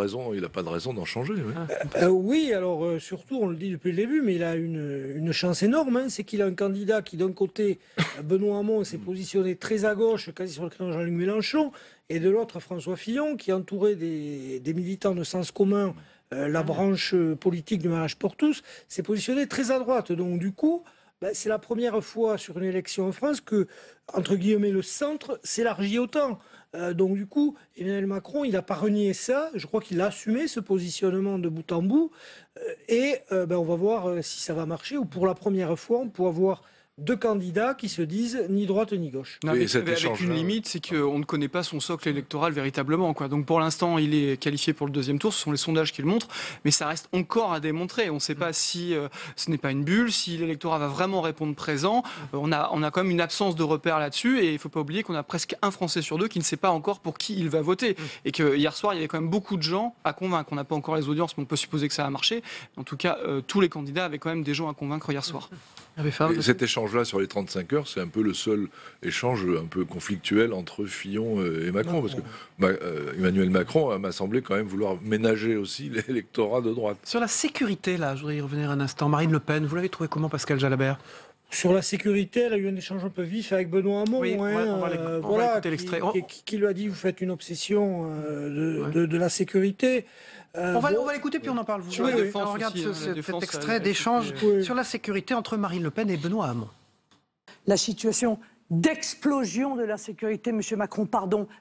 E: de raison d'en changer. Oui,
D: oui, alors surtout, on le dit depuis le début, mais il a une chance énorme, c'est qu'il a un candidat qui, d'un côté, Benoît Hamon s'est positionné très à gauche, quasi sur le créneau de Jean-Luc Mélenchon, et de l'autre, François Fillon, qui est entouré des militants de sens commun, la branche politique du mariage pour tous, s'est positionné très à droite. Donc du coup, c'est la première fois sur une élection en France que, entre guillemets, le centre s'élargit autant. Donc du coup, Emmanuel Macron, il n'a pas renié ça. Je crois qu'il a assumé ce positionnement de bout en bout. Et on va voir si ça va marcher, ou pour la première fois, on peut avoir 2 candidats qui se disent ni droite ni gauche.
C: Non, avec une limite, c'est qu'on ne connaît pas son socle électoral véritablement. Donc pour l'instant, il est qualifié pour le 2e tour, ce sont les sondages qui le montrent, mais ça reste encore à démontrer. On ne sait pas si ce n'est pas une bulle, si l'électorat va vraiment répondre présent. On a quand même une absence de repères là-dessus, et il ne faut pas oublier qu'on a presque un Français sur 2 qui ne sait pas encore pour qui il va voter. Et que hier soir, il y avait quand même beaucoup de gens à convaincre. On n'a pas encore les audiences, mais on peut supposer que ça a marché. En tout cas, tous les candidats avaient quand même des gens à convaincre hier soir.
E: Cet échange-là sur les 35 heures, c'est un peu le seul échange un peu conflictuel entre Fillon et Macron, parce que Emmanuel Macron m'a semblé quand même vouloir ménager aussi l'électorat de droite.
B: Sur la sécurité, là, je voudrais y revenir un instant. Marine Le Pen, vous l'avez trouvé comment, Pascal Jalabert ?
D: Sur la sécurité, elle a eu un échange un peu vif avec Benoît Hamon,
B: oui, on va écouter l'extrait.
D: Qui lui a dit vous faites une obsession de la sécurité.
B: On va l'écouter puis on en parle. On regarde cet extrait d'échange sur la sécurité entre Marine Le Pen et Benoît Hamon.
F: La situation d'explosion de l'insécurité, Monsieur Macron,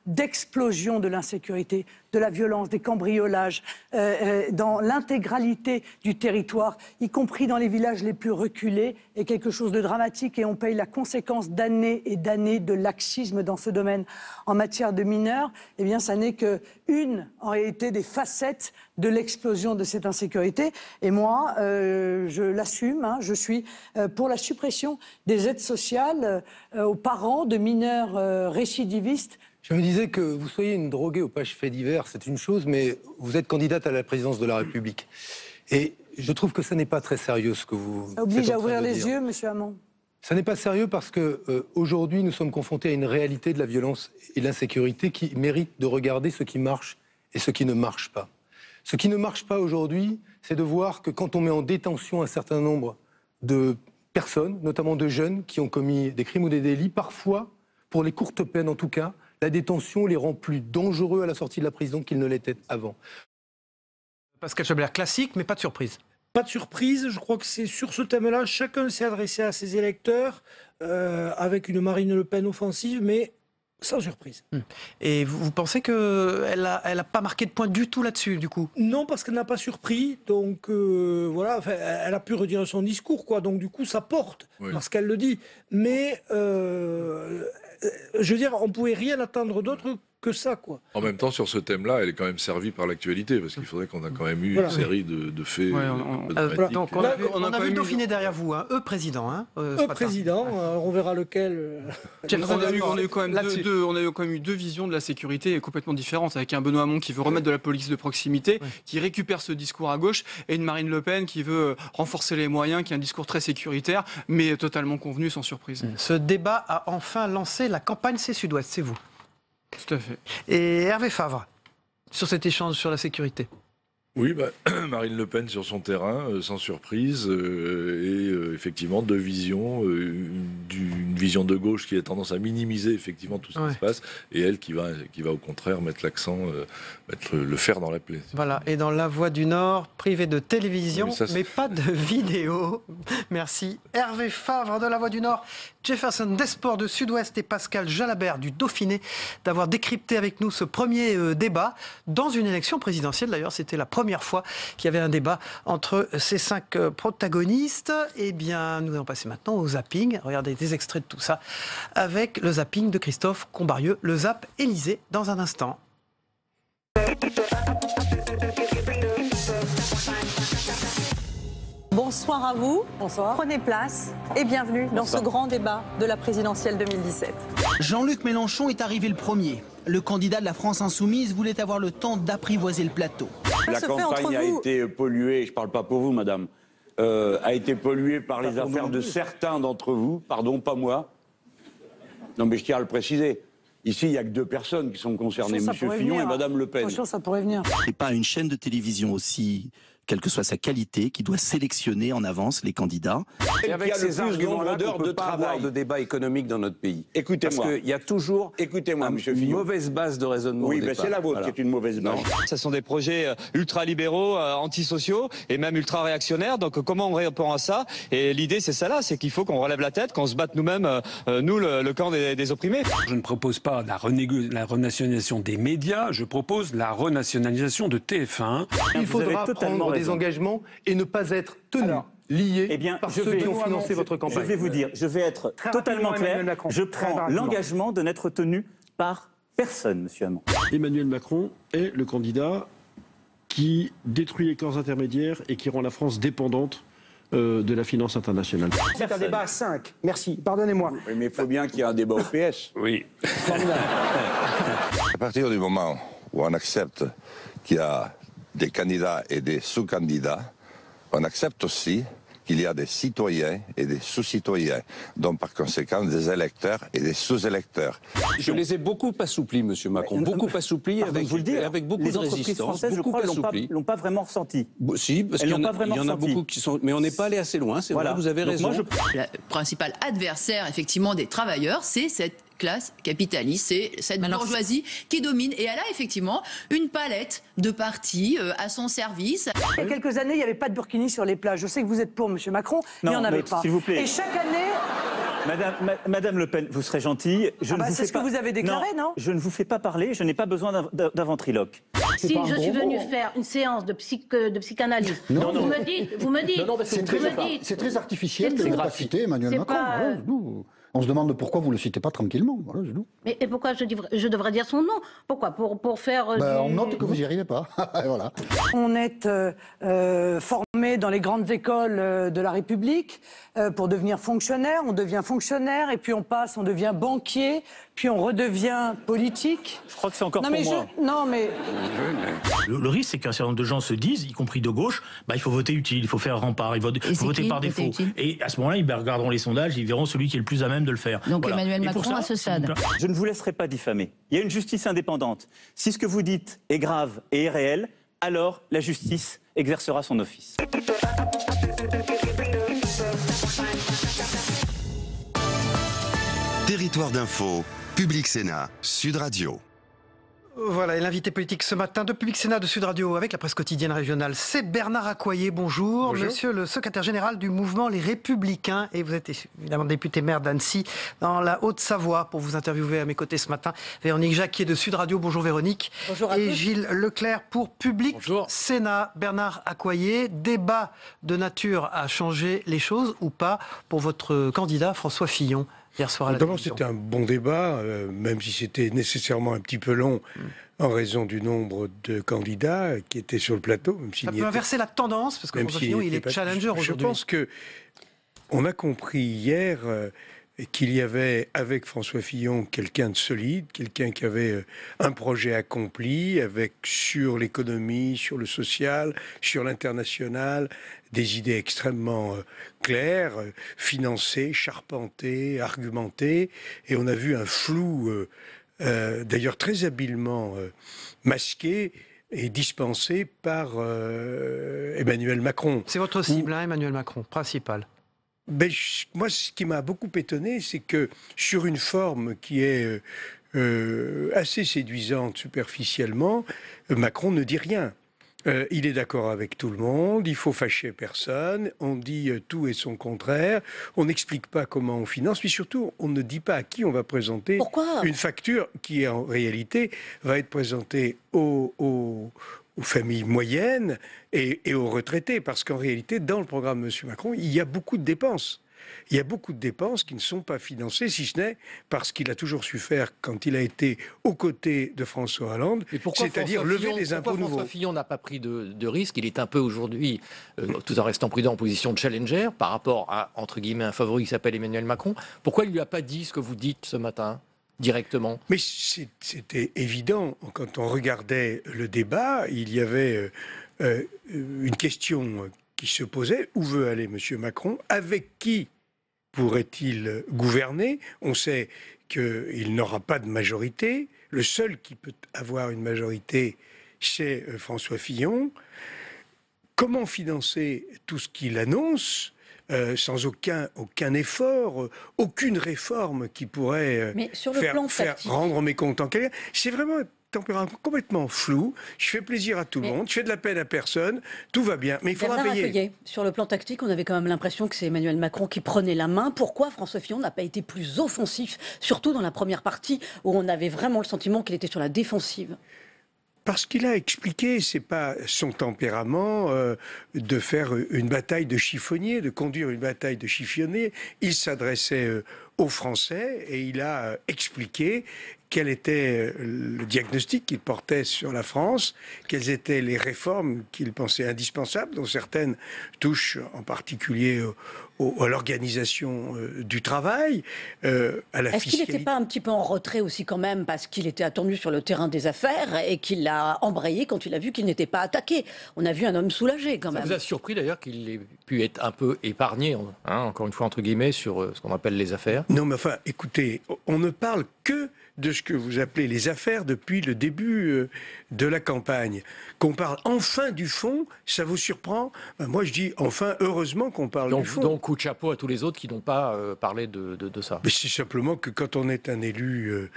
F: d'explosion de l'insécurité, de la violence, des cambriolages, dans l'intégralité du territoire, y compris dans les villages les plus reculés, est quelque chose de dramatique, et on paye la conséquence d'années et d'années de laxisme dans ce domaine. En matière de mineurs, eh bien, ça n'est qu'une, en réalité, des facettes de l'explosion de cette insécurité. Et moi, je l'assume, je suis pour la suppression des aides sociales aux parents de mineurs récidivistes.
H: Je me disais que vous soyez une droguée aux pages faits divers, c'est une chose, mais vous êtes candidate à la présidence de la République. Et je trouve que ça n'est pas très sérieux ce que vous...
F: Ça oblige à ouvrir les yeux, monsieur Hamon.
H: Ça n'est pas sérieux parce qu'aujourd'hui, nous sommes confrontés à une réalité de la violence et de l'insécurité qui mérite de regarder ce qui marche et ce qui ne marche pas. Ce qui ne marche pas aujourd'hui, c'est de voir que quand on met en détention un certain nombre de personnes, notamment de jeunes qui ont commis des crimes ou des délits, parfois, pour les courtes peines en tout cas, la détention les rend plus dangereux à la sortie de la prison qu'ils ne l'étaient avant.
B: Pascal Chabert, classique, mais pas de surprise.
D: Pas de surprise, je crois que c'est sur ce thème-là, chacun s'est adressé à ses électeurs avec une Marine Le Pen offensive, mais Sans surprise.
B: Et vous pensez qu'elle n'a pas marqué de point du tout là-dessus, du coup?
D: Non, parce qu'elle n'a pas surpris. Donc, voilà, enfin, elle a pu redire son discours, quoi. Donc, du coup, ça porte, parce qu'elle le dit. Mais, je veux dire, on ne pouvait rien attendre d'autre que ça, quoi.
E: En même temps, sur ce thème-là, elle est quand même servie par l'actualité, parce qu'il faudrait qu'on a quand même eu une série de faits.
B: Donc, on a vu le Dauphiné derrière vous, hein. Président.
D: Président, on verra lequel.
C: On a eu quand même eu deux visions de la sécurité complètement différentes, avec un Benoît Hamon qui veut remettre de la police de proximité, qui récupère ce discours à gauche, et une Marine Le Pen qui veut renforcer les moyens, qui a un discours très sécuritaire, mais totalement convenu, sans surprise.
B: Ce débat a enfin lancé la campagne C'est Sud-Ouest, c'est vous.
C: Tout à fait.
B: Et Hervé Favre, sur cet échange sur la sécurité.
E: Oui, Marine Le Pen sur son terrain, sans surprise, et effectivement deux visions, une vision de gauche qui a tendance à minimiser effectivement tout ce qui se passe, et elle qui va au contraire mettre l'accent, mettre le fer dans la plaie.
B: Voilà, et dans La Voix du Nord, privé de télévision, mais pas de vidéo. Merci Hervé Favre de La Voix du Nord, Jefferson Desports de Sud-Ouest et Pascal Jalabert du Dauphiné d'avoir décrypté avec nous ce premier débat dans une élection présidentielle. D'ailleurs, c'était la première fois qu'il y avait un débat entre ces 5 protagonistes. Eh bien, nous allons passer maintenant au zapping. Regardez des extraits de tout ça avec le zapping de Christophe Combarieux. Le Zap Élysée dans un instant.
K: Bonsoir à vous. Bonsoir. Prenez place et bienvenue dans ce grand débat de la présidentielle 2017.
L: Jean-Luc Mélenchon est arrivé le premier. Le candidat de la France Insoumise voulait avoir le temps d'apprivoiser le plateau.
I: La campagne a été polluée, je ne parle pas pour vous, madame, a été polluée par les affaires de certains d'entre vous, pardon, pas moi. Non, mais je tiens à le préciser. Ici, il n'y a que 2 personnes qui sont concernées, M. Fillon et Mme Le Pen.
F: Ça pourrait venir.
M: C'est pas une chaîne de télévision aussi, quelle que soit sa qualité, qui doit sélectionner en avance les candidats.
J: Et avec ces arguments-là, on ne peut pas avoir de débat économique dans notre pays.
I: Écoutez-moi.
J: Parce qu'il y a toujours une mauvaise base de raisonnement.
I: Oui, mais c'est la vôtre qui est une mauvaise base.
N: Ce sont des projets ultra-libéraux, antisociaux et même ultra-réactionnaires. Donc comment on répond à ça? Et l'idée, c'est ça là, c'est qu'il faut qu'on relève la tête, qu'on se batte nous-mêmes, nous, le camp des opprimés.
O: Je ne propose pas la renationalisation des médias, je propose la renationalisation de TF1.
H: Il faudra prendre des engagements et ne pas être tenu. Liés par ceux qui ont financé votre campagne.
G: Je vais vous dire, je vais être totalement clair. Je prends l'engagement de n'être tenu par personne, monsieur Hamon.
P: Emmanuel Macron est le candidat qui détruit les corps intermédiaires et qui rend la France dépendante de la finance internationale.
Q: C'est un débat à 5. Merci. Pardonnez-moi.
I: Oui, mais il faut bien qu'il y ait un débat au PS.
J: Oui.
R: À partir du moment où on accepte qu'il y a des candidats et des sous-candidats, on accepte aussi qu'il y a des citoyens et des sous-citoyens, donc par conséquent des électeurs et des sous-électeurs.
J: Je les ai beaucoup assouplis, monsieur Macron, beaucoup assouplis, avec beaucoup de résistance.
G: Les entreprises françaises, je crois, l'ont pas vraiment ressenti.
J: Si, parce qu'il y en a beaucoup qui sont... Mais on n'est pas allé assez loin, c'est vrai, vous avez raison.
S: Le principal adversaire, effectivement, des travailleurs, c'est cette classe capitaliste, c'est cette bourgeoisie qui domine. Et elle a effectivement une palette de partis à son service.
F: Il y a quelques années, il n'y avait pas de burkini sur les plages. Je sais que vous êtes pour, M. Macron, mais il n'y en avait pas.
G: S'il vous plaît.
F: Et chaque année...
G: Madame Le Pen, vous serez gentille.
F: C'est ce que vous avez déclaré, non?
G: Je ne vous fais pas parler, je n'ai pas besoin d'un ventriloque.
T: Si je suis venu faire une séance de psychanalyse, vous me dites...
U: C'est très artificiel de ne pas citer Emmanuel Macron. On se demande pourquoi vous ne le citez pas tranquillement. Voilà,
T: mais et pourquoi je devrais dire son nom? Pourquoi? Pour faire...
U: On note que vous n'y arrivez pas. Voilà.
F: On est formé dans les grandes écoles de la République pour devenir fonctionnaire. On devient fonctionnaire et puis on devient banquier, puis on redevient politique.
G: Je crois que c'est encore pour moi.
F: Non, mais...
V: Le risque, c'est qu'un certain nombre de gens se disent, y compris de gauche, il faut voter utile, il faut faire rempart, il faut voter par défaut. Et à ce moment-là, ils regarderont les sondages, ils verront celui qui est le plus à même de le faire.
S: Donc voilà. Emmanuel Macron à ce stade.
G: Je ne vous laisserai pas diffamer. Il y a une justice indépendante. Si ce que vous dites est grave et est réel, alors la justice exercera son office.
A: Territoire d'info, Public Sénat, Sud Radio.
B: Voilà, et l'invité politique ce matin de Public Sénat de Sud Radio avec la presse quotidienne régionale, c'est Bernard Accoyer. Bonjour. Bonjour. Monsieur le secrétaire général du mouvement Les Républicains. Et vous êtes évidemment député maire d'Annecy dans la Haute-Savoie pour vous interviewer à mes côtés ce matin. Véronique Jacquier de Sud Radio. Bonjour Véronique.
K: Bonjour à
B: et
K: tous.
B: Gilles Leclerc pour Public Sénat. Bernard Accoyer, débat de nature à changer les choses ou pas pour votre candidat François Fillon hier soir à la télévision.
C: C'était un bon débat, même si c'était nécessairement un petit peu long en raison du nombre de candidats qui étaient sur le plateau. Même
B: ça peut inverser la tendance, parce que François Fillon, il est challenger aujourd'hui.
C: Je pense qu'on a compris hier qu'il y avait avec François Fillon quelqu'un de solide, quelqu'un qui avait un projet accompli, avec sur l'économie, sur le social, sur l'international, des idées extrêmement claires, financées, charpentées, argumentées, et on a vu un flou, d'ailleurs très habilement masqué et dispensé par Emmanuel Macron.
B: C'est votre cible, Emmanuel Macron, principal.
C: Ben, moi, ce qui m'a beaucoup étonné, c'est que sur une forme qui est assez séduisante superficiellement, Macron ne dit rien. Il est d'accord avec tout le monde, il faut fâcher personne, on dit tout et son contraire, on n'explique pas comment on finance, mais surtout on ne dit pas à qui on va présenter une facture qui en réalité va être présentée aux familles moyennes et aux retraités, parce qu'en réalité, dans le programme de M. Macron, il y a beaucoup de dépenses. Il y a beaucoup de dépenses qui ne sont pas financées, si ce n'est parce qu'il a toujours su faire quand il a été aux côtés de François Hollande, c'est-à-dire lever les impôts nouveaux.
D: François Fillon n'a pas pris de risque. Il est un peu aujourd'hui, tout en restant prudent, en position de challenger par rapport à, entre guillemets, un favori qui s'appelle Emmanuel Macron. Pourquoi il ne lui a pas dit ce que vous dites ce matin directement?
C: Mais c'était évident. Quand on regardait le débat, il y avait une question qui se posait. Où veut aller M. Macron? Avec qui pourrait-il gouverner? On sait qu'il n'aura pas de majorité. Le seul qui peut avoir une majorité, c'est François Fillon. Comment financer tout ce qu'il annonce sans aucun effort, aucune réforme qui pourrait faire rendre mécontent quelqu'un? C'est vraiment un tempérament complètement flou. Je fais plaisir à tout le monde, je fais de la peine à personne, tout va bien, mais il faudra payer.
W: Sur le plan tactique, on avait quand même l'impression que c'est Emmanuel Macron qui prenait la main. Pourquoi François Fillon n'a pas été plus offensif, surtout dans la première partie où on avait vraiment le sentiment qu'il était sur la défensive?
C: Parce qu'il a expliqué, c'est pas son tempérament de faire une bataille de chiffonnier, de conduire une bataille de chiffonnier. Il s'adressait aux Français et il a expliqué quel était le diagnostic qu'il portait sur la France, quelles étaient les réformes qu'il pensait indispensables, dont certaines touchent en particulier à l'organisation du travail, à la fiscalité.
W: Est-ce qu'il n'était pas un petit peu en retrait aussi quand même, parce qu'il était attendu sur le terrain des affaires et qu'il a embrayé quand il a vu qu'il n'était pas attaqué? On a vu un homme soulagé quand même.
D: Ça vous a surpris d'ailleurs qu'il ait pu être un peu épargné, encore une fois entre guillemets, sur ce qu'on appelle les affaires?
C: Non mais enfin, écoutez, on ne parle que de ce que vous appelez les affaires depuis le début de la campagne. Qu'on parle enfin du fond, ça vous surprend? Moi je dis enfin, heureusement qu'on parle du fond.
D: Donc coup de chapeau à tous les autres qui n'ont pas parlé de ça.
C: Mais c'est simplement que quand on est un élu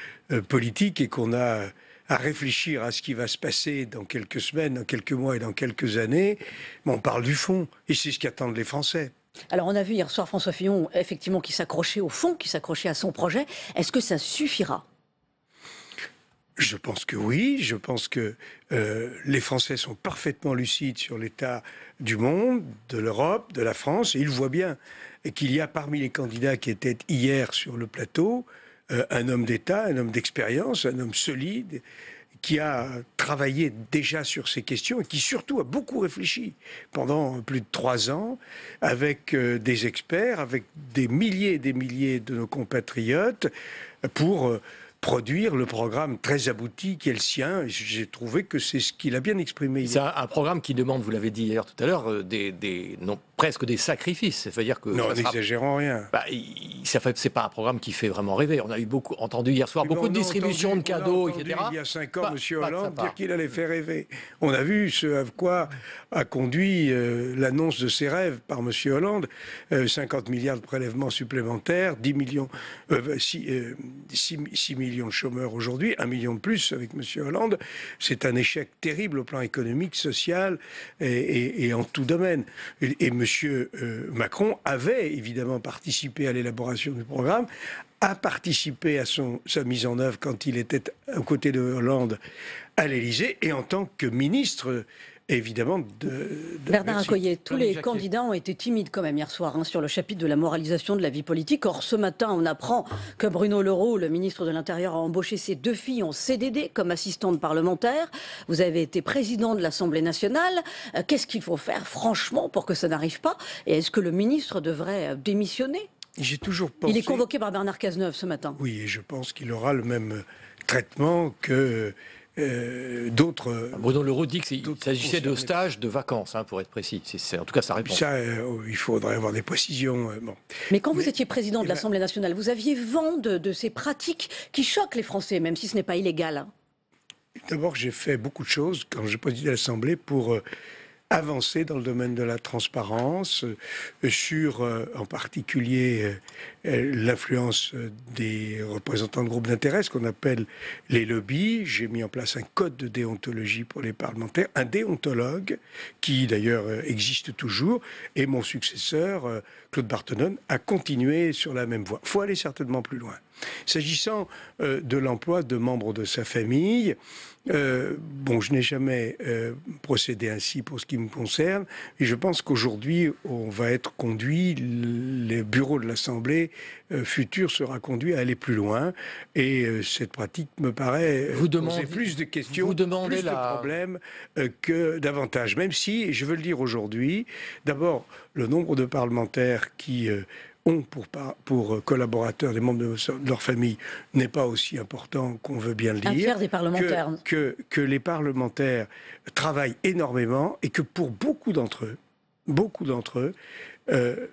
C: politique et qu'on a à réfléchir à ce qui va se passer dans quelques semaines, dans quelques mois et dans quelques années, on parle du fond. Et c'est ce qu'attendent les Français.
W: Alors on a vu hier soir François Fillon, effectivement, qui s'accrochait au fond, qui s'accrochait à son projet. Est-ce que ça suffira?
C: Je pense que oui, je pense que les Français sont parfaitement lucides sur l'état du monde, de l'Europe, de la France, et ils voient bien qu'il y a parmi les candidats qui étaient hier sur le plateau, un homme d'État, un homme d'expérience, un homme solide, qui a travaillé déjà sur ces questions et qui surtout a beaucoup réfléchi pendant plus de 3 ans avec des experts, avec des milliers et des milliers de nos compatriotes pour produire le programme très abouti qui est le sien. J'ai trouvé que c'est ce qu'il a bien exprimé.
D: C'est un programme qui demande, vous l'avez dit hier tout à l'heure, presque des sacrifices. C'est-à-dire que
C: non, n'exagérons rien.
D: C'est pas un programme qui fait vraiment rêver. On a eu entendu hier soir beaucoup de distributions de cadeaux, etc.
C: Il y a 5 ans, M. Hollande dire qu'il allait faire rêver. On a vu ce à quoi a conduit l'annonce de ses rêves par M. Hollande. 50 milliards de prélèvements supplémentaires, 6 millions de chômeurs aujourd'hui, 1 million de plus avec M. Hollande. C'est un échec terrible au plan économique, social et en tout domaine. Et M. Macron avait évidemment participé à l'élaboration du programme, a participé à sa mise en œuvre quand il était aux côtés de Hollande à l'Élysée et en tant que ministre. Évidemment,
W: Bernard Accoyer, tous les candidats ont été timides quand même hier soir sur le chapitre de la moralisation de la vie politique. Or, ce matin, on apprend que Bruno Le Roux, le ministre de l'Intérieur, a embauché ses 2 filles en CDD comme assistantes parlementaires. Vous avez été président de l'Assemblée nationale. Qu'est-ce qu'il faut faire, franchement, pour que ça n'arrive pas? Et est-ce que le ministre devrait démissionner?
C: J'ai toujours pensé...
W: Il est convoqué par Bernard Cazeneuve ce matin.
C: Oui, et je pense qu'il aura le même traitement que... d'autres...
D: Bruno Le Roux dit qu'il s'agissait de stages de vacances, pour être précis. En tout cas, ça répond.
C: Ça, il faudrait avoir des précisions. Bon.
W: Mais quand vous étiez président de l'Assemblée nationale, vous aviez vent de ces pratiques qui choquent les Français, même si ce n'est pas illégal.
C: D'abord, j'ai fait beaucoup de choses quand j'ai présidé l'Assemblée pour... avancer dans le domaine de la transparence, sur en particulier l'influence des représentants de groupes d'intérêt, ce qu'on appelle les lobbies. J'ai mis en place un code de déontologie pour les parlementaires, un déontologue qui d'ailleurs existe toujours, et mon successeur, Claude Barthelone, a continué sur la même voie. Il faut aller certainement plus loin. S'agissant de l'emploi de membres de sa famille, je n'ai jamais procédé ainsi pour ce qui me concerne, et je pense qu'aujourd'hui, on va être conduit, les bureaux de l'Assemblée futur sera conduit à aller plus loin, et cette pratique me paraît poser plus de questions, plus de problèmes que davantage. Même si, je veux le dire aujourd'hui, d'abord, le nombre de parlementaires qui... ont pour collaborateurs des membres de leur famille n'est pas aussi important qu'on veut bien le dire.
W: Un tiers des parlementaires.
C: Que les parlementaires travaillent énormément et que pour beaucoup d'entre eux,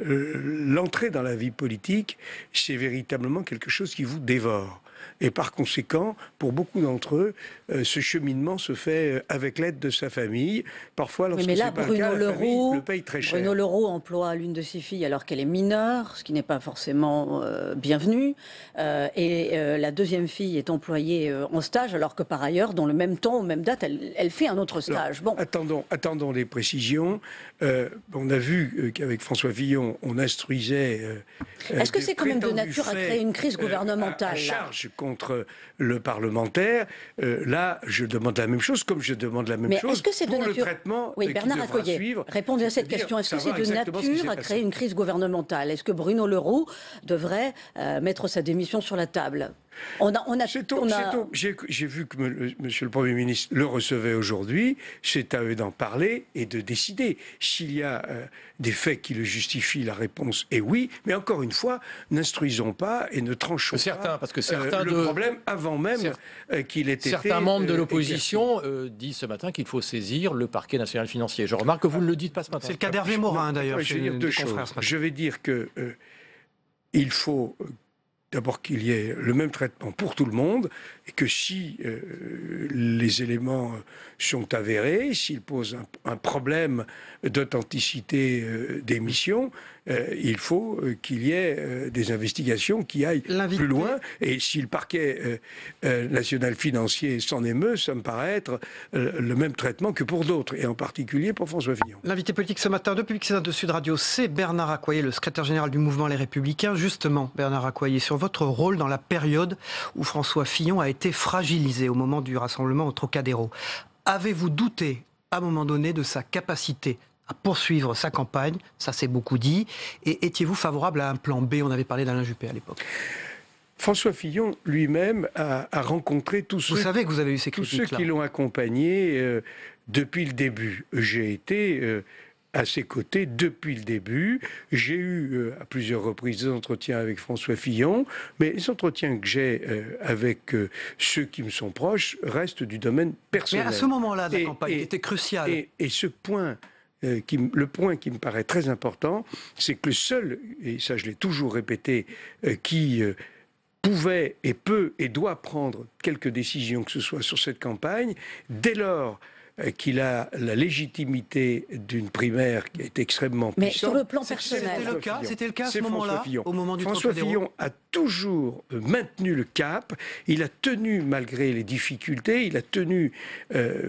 C: l'entrée dans la vie politique, c'est véritablement quelque chose qui vous dévore. Et par conséquent, pour beaucoup d'entre eux, ce cheminement se fait avec l'aide de sa famille. Parfois, lorsque c'est pas le cas, la famille le paye très cher.
W: Bruno Le Roux emploie l'une de ses filles alors qu'elle est mineure, ce qui n'est pas forcément bienvenu. Et la deuxième fille est employée en stage, alors que par ailleurs, dans le même temps, aux mêmes dates, elle fait un autre stage.
C: Bon. Attendons les précisions. On a vu qu'avec François Fillon, on instruisait...
W: Est-ce que c'est quand même de nature à créer une crise gouvernementale
C: à charge contre le parlementaire. Là, je demande la même chose, comme je demande la même chose pour le traitement qui devra suivre.
W: Répondez à cette question. Est-ce que c'est de nature à créer une crise gouvernementale? Est-ce que Bruno Le Roux devrait mettre sa démission sur la table?
C: J'ai vu que Monsieur le Premier ministre le recevait aujourd'hui. C'est à eux d'en parler et de décider. S'il y a des faits qui le justifient, la réponse est oui. Mais encore une fois, n'instruisons pas et ne tranchons pas le problème avant même qu'il ait été...
D: Certains membres de l'opposition disent ce matin qu'il faut saisir le parquet national financier. Je remarque que vous ne le dites pas ce matin.
B: C'est le cas d'Hervé Morin, d'ailleurs.
C: Je vais dire 2 choses. Je vais dire que il faut... D'abord qu'il y ait le même traitement pour tout le monde, et que si les éléments sont avérés, s'ils posent un problème d'authenticité des missions, il faut qu'il y ait des investigations qui aillent plus loin. Et si le parquet national financier s'en émeut, ça me paraît être le même traitement que pour d'autres, et en particulier pour François Fillon.
B: L'invité politique ce matin de Public Sénat de Sud Radio, c'est Bernard Accoyer, le secrétaire général du mouvement Les Républicains. Justement, Bernard Accoyer, sur votre rôle dans la période où François Fillon a été fragilisé au moment du rassemblement au Trocadéro. Avez-vous douté, à un moment donné, de sa capacité à poursuivre sa campagne? Ça s'est beaucoup dit. Et étiez-vous favorable à un plan B? On avait parlé d'Alain Juppé à l'époque.
C: François Fillon lui-même a rencontré tous ceux,
B: savez que vous avez eu ces critiques-là.
C: Tous ceux qui l'ont accompagné depuis le début. J'ai été... à ses côtés depuis le début. J'ai eu à plusieurs reprises des entretiens avec François Fillon, mais les entretiens que j'ai avec ceux qui me sont proches restent du domaine personnel.
B: Mais à ce moment-là de la campagne, qui était crucial.
C: Et ce point le point qui me paraît très important, c'est que le seul, et ça je l'ai toujours répété, qui pouvait et peut et doit prendre quelques décisions que ce soit sur cette campagne, dès lors qu'il a la légitimité d'une primaire qui est extrêmement puissante.
W: Mais sur le plan personnel,
B: c'était le cas à ce moment-là, au moment du
C: François Fillon a toujours maintenu le cap. Il a tenu malgré les difficultés, il a tenu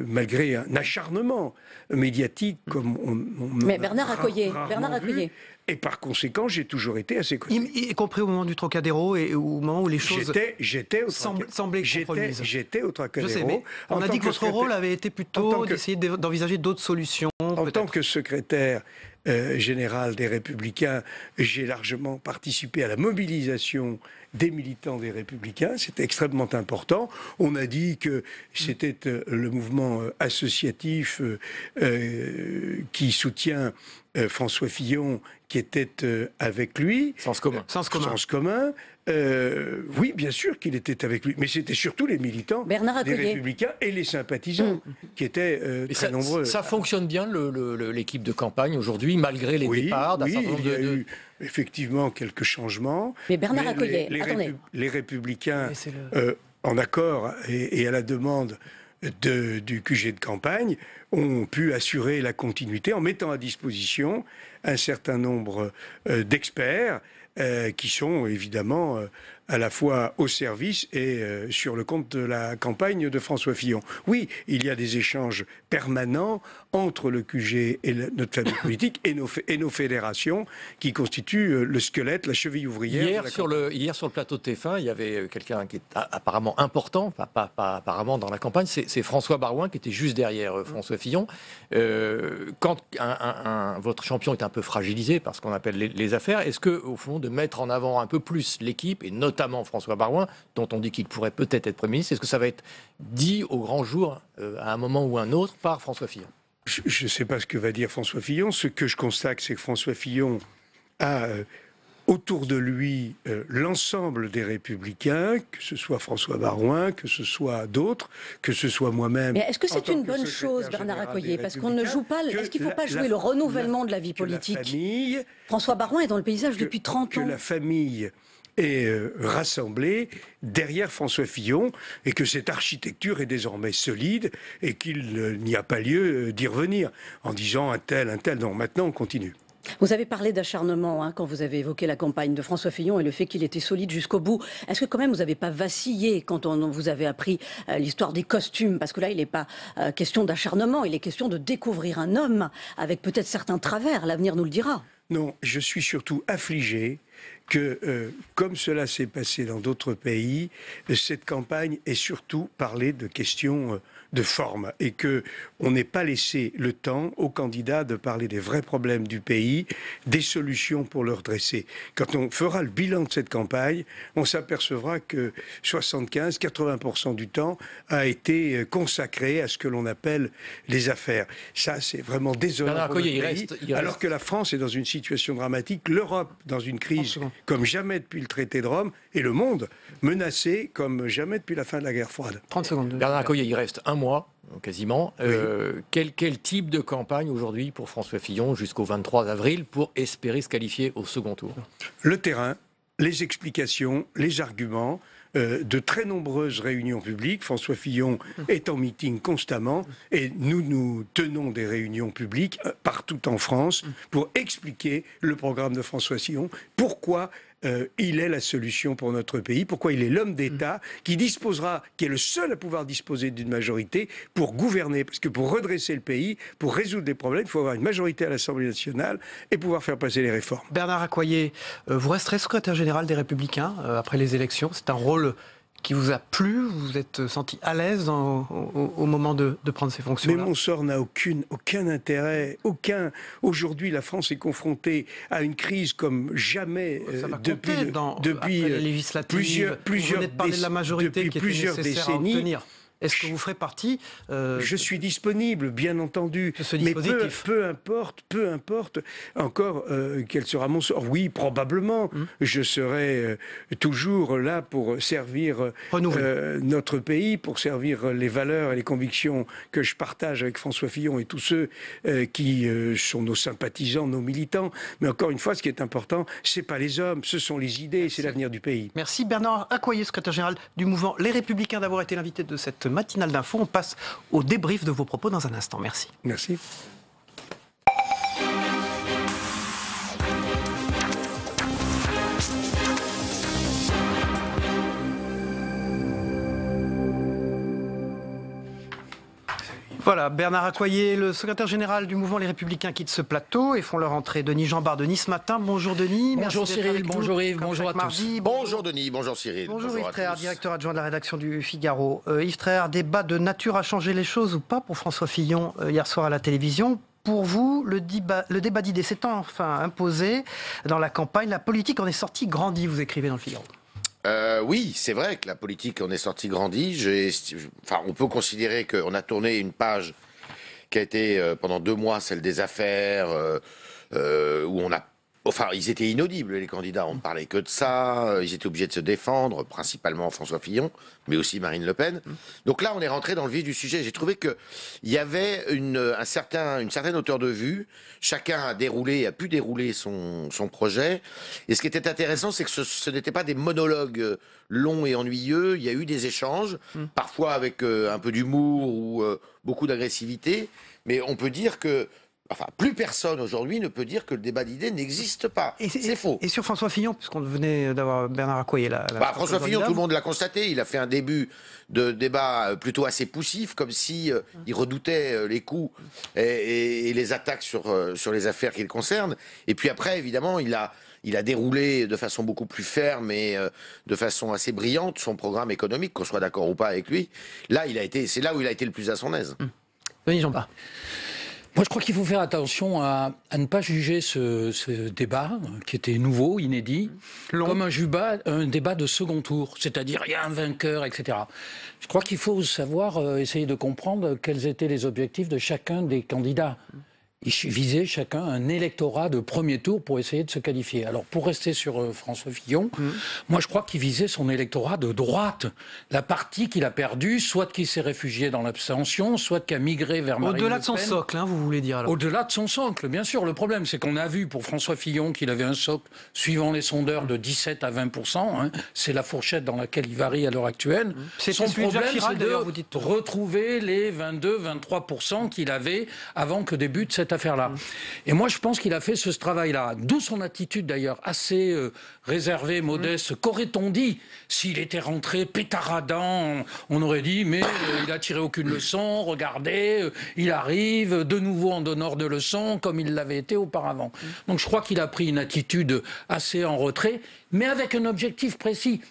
C: malgré un acharnement médiatique comme
W: Mais Bernard Accoyer.
C: Et par conséquent, j'ai toujours été à ses côtés.
B: Y compris au moment du Trocadéro et au moment où les choses
C: semblaient compromises. J'étais au Trocadéro.
B: Je sais, mais on a dit que votre rôle avait été plutôt d'essayer d'envisager d'autres solutions.
C: En tant que secrétaire général des Républicains, j'ai largement participé à la mobilisation des militants des Républicains. C'était extrêmement important. On a dit que c'était le mouvement associatif qui soutient François Fillon qui était avec lui.
D: Sens commun.
C: Sens commun. Oui, bien sûr qu'il était avec lui, mais c'était surtout les militants des Républicains et les sympathisants qui étaient très nombreux.
D: Ça fonctionne bien, l'équipe de campagne aujourd'hui, malgré les départs d'un certain nombre
C: il y a eu effectivement quelques changements.
W: Mais Bernard Accoyer,
C: les Républicains, en accord et à la demande du QG de campagne, ont pu assurer la continuité en mettant à disposition un certain nombre d'experts qui sont évidemment à la fois au service et sur le compte de la campagne de François Fillon. Oui, il y a des échanges permanents entre le QG et notre famille politique et nos fédérations qui constituent le squelette, la cheville ouvrière.
D: Hier sur le plateau de TF1, il y avait quelqu'un qui est apparemment important, pas apparemment dans la campagne, c'est François Baroin qui était juste derrière François Fillon. Quand votre champion est un peu fragilisé par ce qu'on appelle les affaires, est-ce que, au fond, de mettre en avant un peu plus l'équipe, et notamment François Baroin, dont on dit qu'il pourrait peut-être être Premier ministre, est-ce que ça va être dit au grand jour, à un moment ou un autre, par François Fillon ?
C: Je ne sais pas ce que va dire François Fillon. Ce que je constate, c'est que François Fillon a autour de lui l'ensemble des Républicains, que ce soit François Baroin, que ce soit d'autres, que ce soit moi-même.
W: Mais est-ce que c'est une bonne chose, Bernard Accoyer ? Parce qu'on ne joue pas. Est-ce qu'il ne faut pas jouer le renouvellement de la vie politique ? François Baroin est dans le paysage depuis 30 ans.
C: Que la famille est rassemblée derrière François Fillon et que cette architecture est désormais solide et qu'il n'y a pas lieu d'y revenir en disant un tel. Non, maintenant on continue.
W: Vous avez parlé d'acharnement quand vous avez évoqué la campagne de François Fillon et le fait qu'il était solide jusqu'au bout. Est-ce que quand même vous n'avez pas vacillé quand vous avez appris l'histoire des costumes ? Parce que là, il n'est pas question d'acharnement, il est question de découvrir un homme avec peut-être certains travers. L'avenir nous le dira.
C: Non, je suis surtout affligé que, comme cela s'est passé dans d'autres pays, cette campagne ait surtout parlé de questions de forme et que on n'ait pas laissé le temps aux candidats de parler des vrais problèmes du pays, des solutions pour le redresser. Quand on fera le bilan de cette campagne, on s'apercevra que 75-80% du temps a été consacré à ce que l'on appelle les affaires. Ça, c'est vraiment désolant pour notre pays, alors que la France est dans une situation dramatique, l'Europe dans une crise comme jamais depuis le traité de Rome, et le monde menacé comme jamais depuis la fin de la guerre froide.
B: 30 secondes.
D: Bernard Accoyer, il reste un mois, quasiment. Oui. Quel type de campagne aujourd'hui pour François Fillon jusqu'au 23 avril pour espérer se qualifier au second tour ?
C: Le terrain, les explications, les arguments, de très nombreuses réunions publiques. François Fillon est en meeting constamment et nous tenons des réunions publiques partout en France pour expliquer le programme de François Fillon, pourquoi il est la solution pour notre pays, pourquoi il est l'homme d'État qui est le seul à pouvoir disposer d'une majorité pour gouverner. Parce que pour redresser le pays, pour résoudre des problèmes, il faut avoir une majorité à l'Assemblée nationale et pouvoir faire passer les réformes.
B: Bernard Accoyer, vous resterez secrétaire général des Républicains après les élections. C'est un rôle qui vous a plu, vous vous êtes senti à l'aise au moment de prendre ces fonctions-là?
C: Mais mon sort n'a aucun intérêt, aucun. Aujourd'hui, la France est confrontée à une crise comme jamais depuis
B: les législatives. Plusieurs décennies. est-ce que vous ferez partie
C: Je suis disponible, bien entendu. Mais peu importe encore quel sera mon sort. Oui, probablement, je serai toujours là pour servir notre pays, pour servir les valeurs et les convictions que je partage avec François Fillon et tous ceux qui sont nos sympathisants, nos militants. Mais encore une fois, ce qui est important, c'est pas les hommes, ce sont les idées, c'est l'avenir du pays.
B: Merci Bernard Accoyer, secrétaire général du mouvement Les Républicains, d'avoir été l'invité de cette matinale d'info. On passe au débrief de vos propos dans un instant. Merci.
C: Merci.
B: Voilà, Bernard Accoyer, le secrétaire général du mouvement Les Républicains, quitte ce plateau et font leur entrée. Denis Jeanbard de Nice Matin. Bonjour Denis.
E: Bonjour Cyril, bonjour Yves, bonjour à tous.
A: Bonjour Denis, bonjour Cyril.
B: Bonjour Yves Tréhard, directeur adjoint de la rédaction du Figaro. Yves Tréhard, débat de nature à changer les choses ou pas pour François Fillon hier soir à la télévision. Pour vous, le débat d'idées s'étant enfin imposé dans la campagne, la politique en est sortie grandie, vous écrivez dans le Figaro.
A: Oui, c'est vrai que la politique en est sortie grandie. On peut considérer qu'on a tourné une page qui a été pendant 2 mois celle des affaires, où on a... Enfin, ils étaient inaudibles, les candidats. On ne parlait que de ça. Ils étaient obligés de se défendre, principalement François Fillon, mais aussi Marine Le Pen. Donc là, on est rentré dans le vif du sujet. J'ai trouvé qu'il y avait une certaine hauteur de vue. Chacun a pu dérouler son projet. Et ce qui était intéressant, c'est que ce n'était pas des monologues longs et ennuyeux. Il y a eu des échanges, parfois avec un peu d'humour ou beaucoup d'agressivité. Mais on peut dire que... Enfin, plus personne aujourd'hui ne peut dire que le débat d'idées n'existe pas. C'est faux.
B: Et sur François Fillon, puisqu'on venait d'avoir Bernard Accoyer là.
A: François Fillon, tout le monde l'a constaté. Il a fait un début de débat plutôt assez poussif, comme si il redoutait les coups et les attaques sur les affaires qui le concernent. Et puis après, évidemment, il a déroulé de façon beaucoup plus ferme et de façon assez brillante son programme économique, qu'on soit d'accord ou pas avec lui. Là, c'est là où il a été le plus à son aise.
B: Denis Jeanbard.
E: Moi, je crois qu'il faut faire attention à ne pas juger ce débat, qui était nouveau, inédit, comme un débat de second tour, c'est-à-dire il y a un vainqueur, etc. Je crois qu'il faut savoir essayer de comprendre quels étaient les objectifs de chacun des candidats. Ils visaient chacun un électorat de premier tour pour essayer de se qualifier. Alors, pour rester sur François Fillon, moi, je crois qu'il visait son électorat de droite. La partie qu'il a perdue, soit qui s'est réfugié dans l'abstention, soit qui a migré vers Marine Le Pen.
B: Au-delà de son socle, vous voulez dire alors.
E: Au-delà de son socle, bien sûr. Le problème, c'est qu'on a vu pour François Fillon qu'il avait un socle, suivant les sondeurs, de 17 à 20%. C'est la fourchette dans laquelle il varie à l'heure actuelle. Son problème, c'est de retrouver les 22-23% qu'il avait avant que débute cette affaire-là. Et moi, je pense qu'il a fait ce travail-là. D'où son attitude, d'ailleurs, assez réservée, modeste. Qu'aurait-on dit s'il était rentré pétaradant? On aurait dit, mais il a tiré aucune leçon, regardez, il arrive de nouveau en donneur de leçons, comme il l'avait été auparavant. Donc je crois qu'il a pris une attitude assez en retrait, mais avec un objectif précis,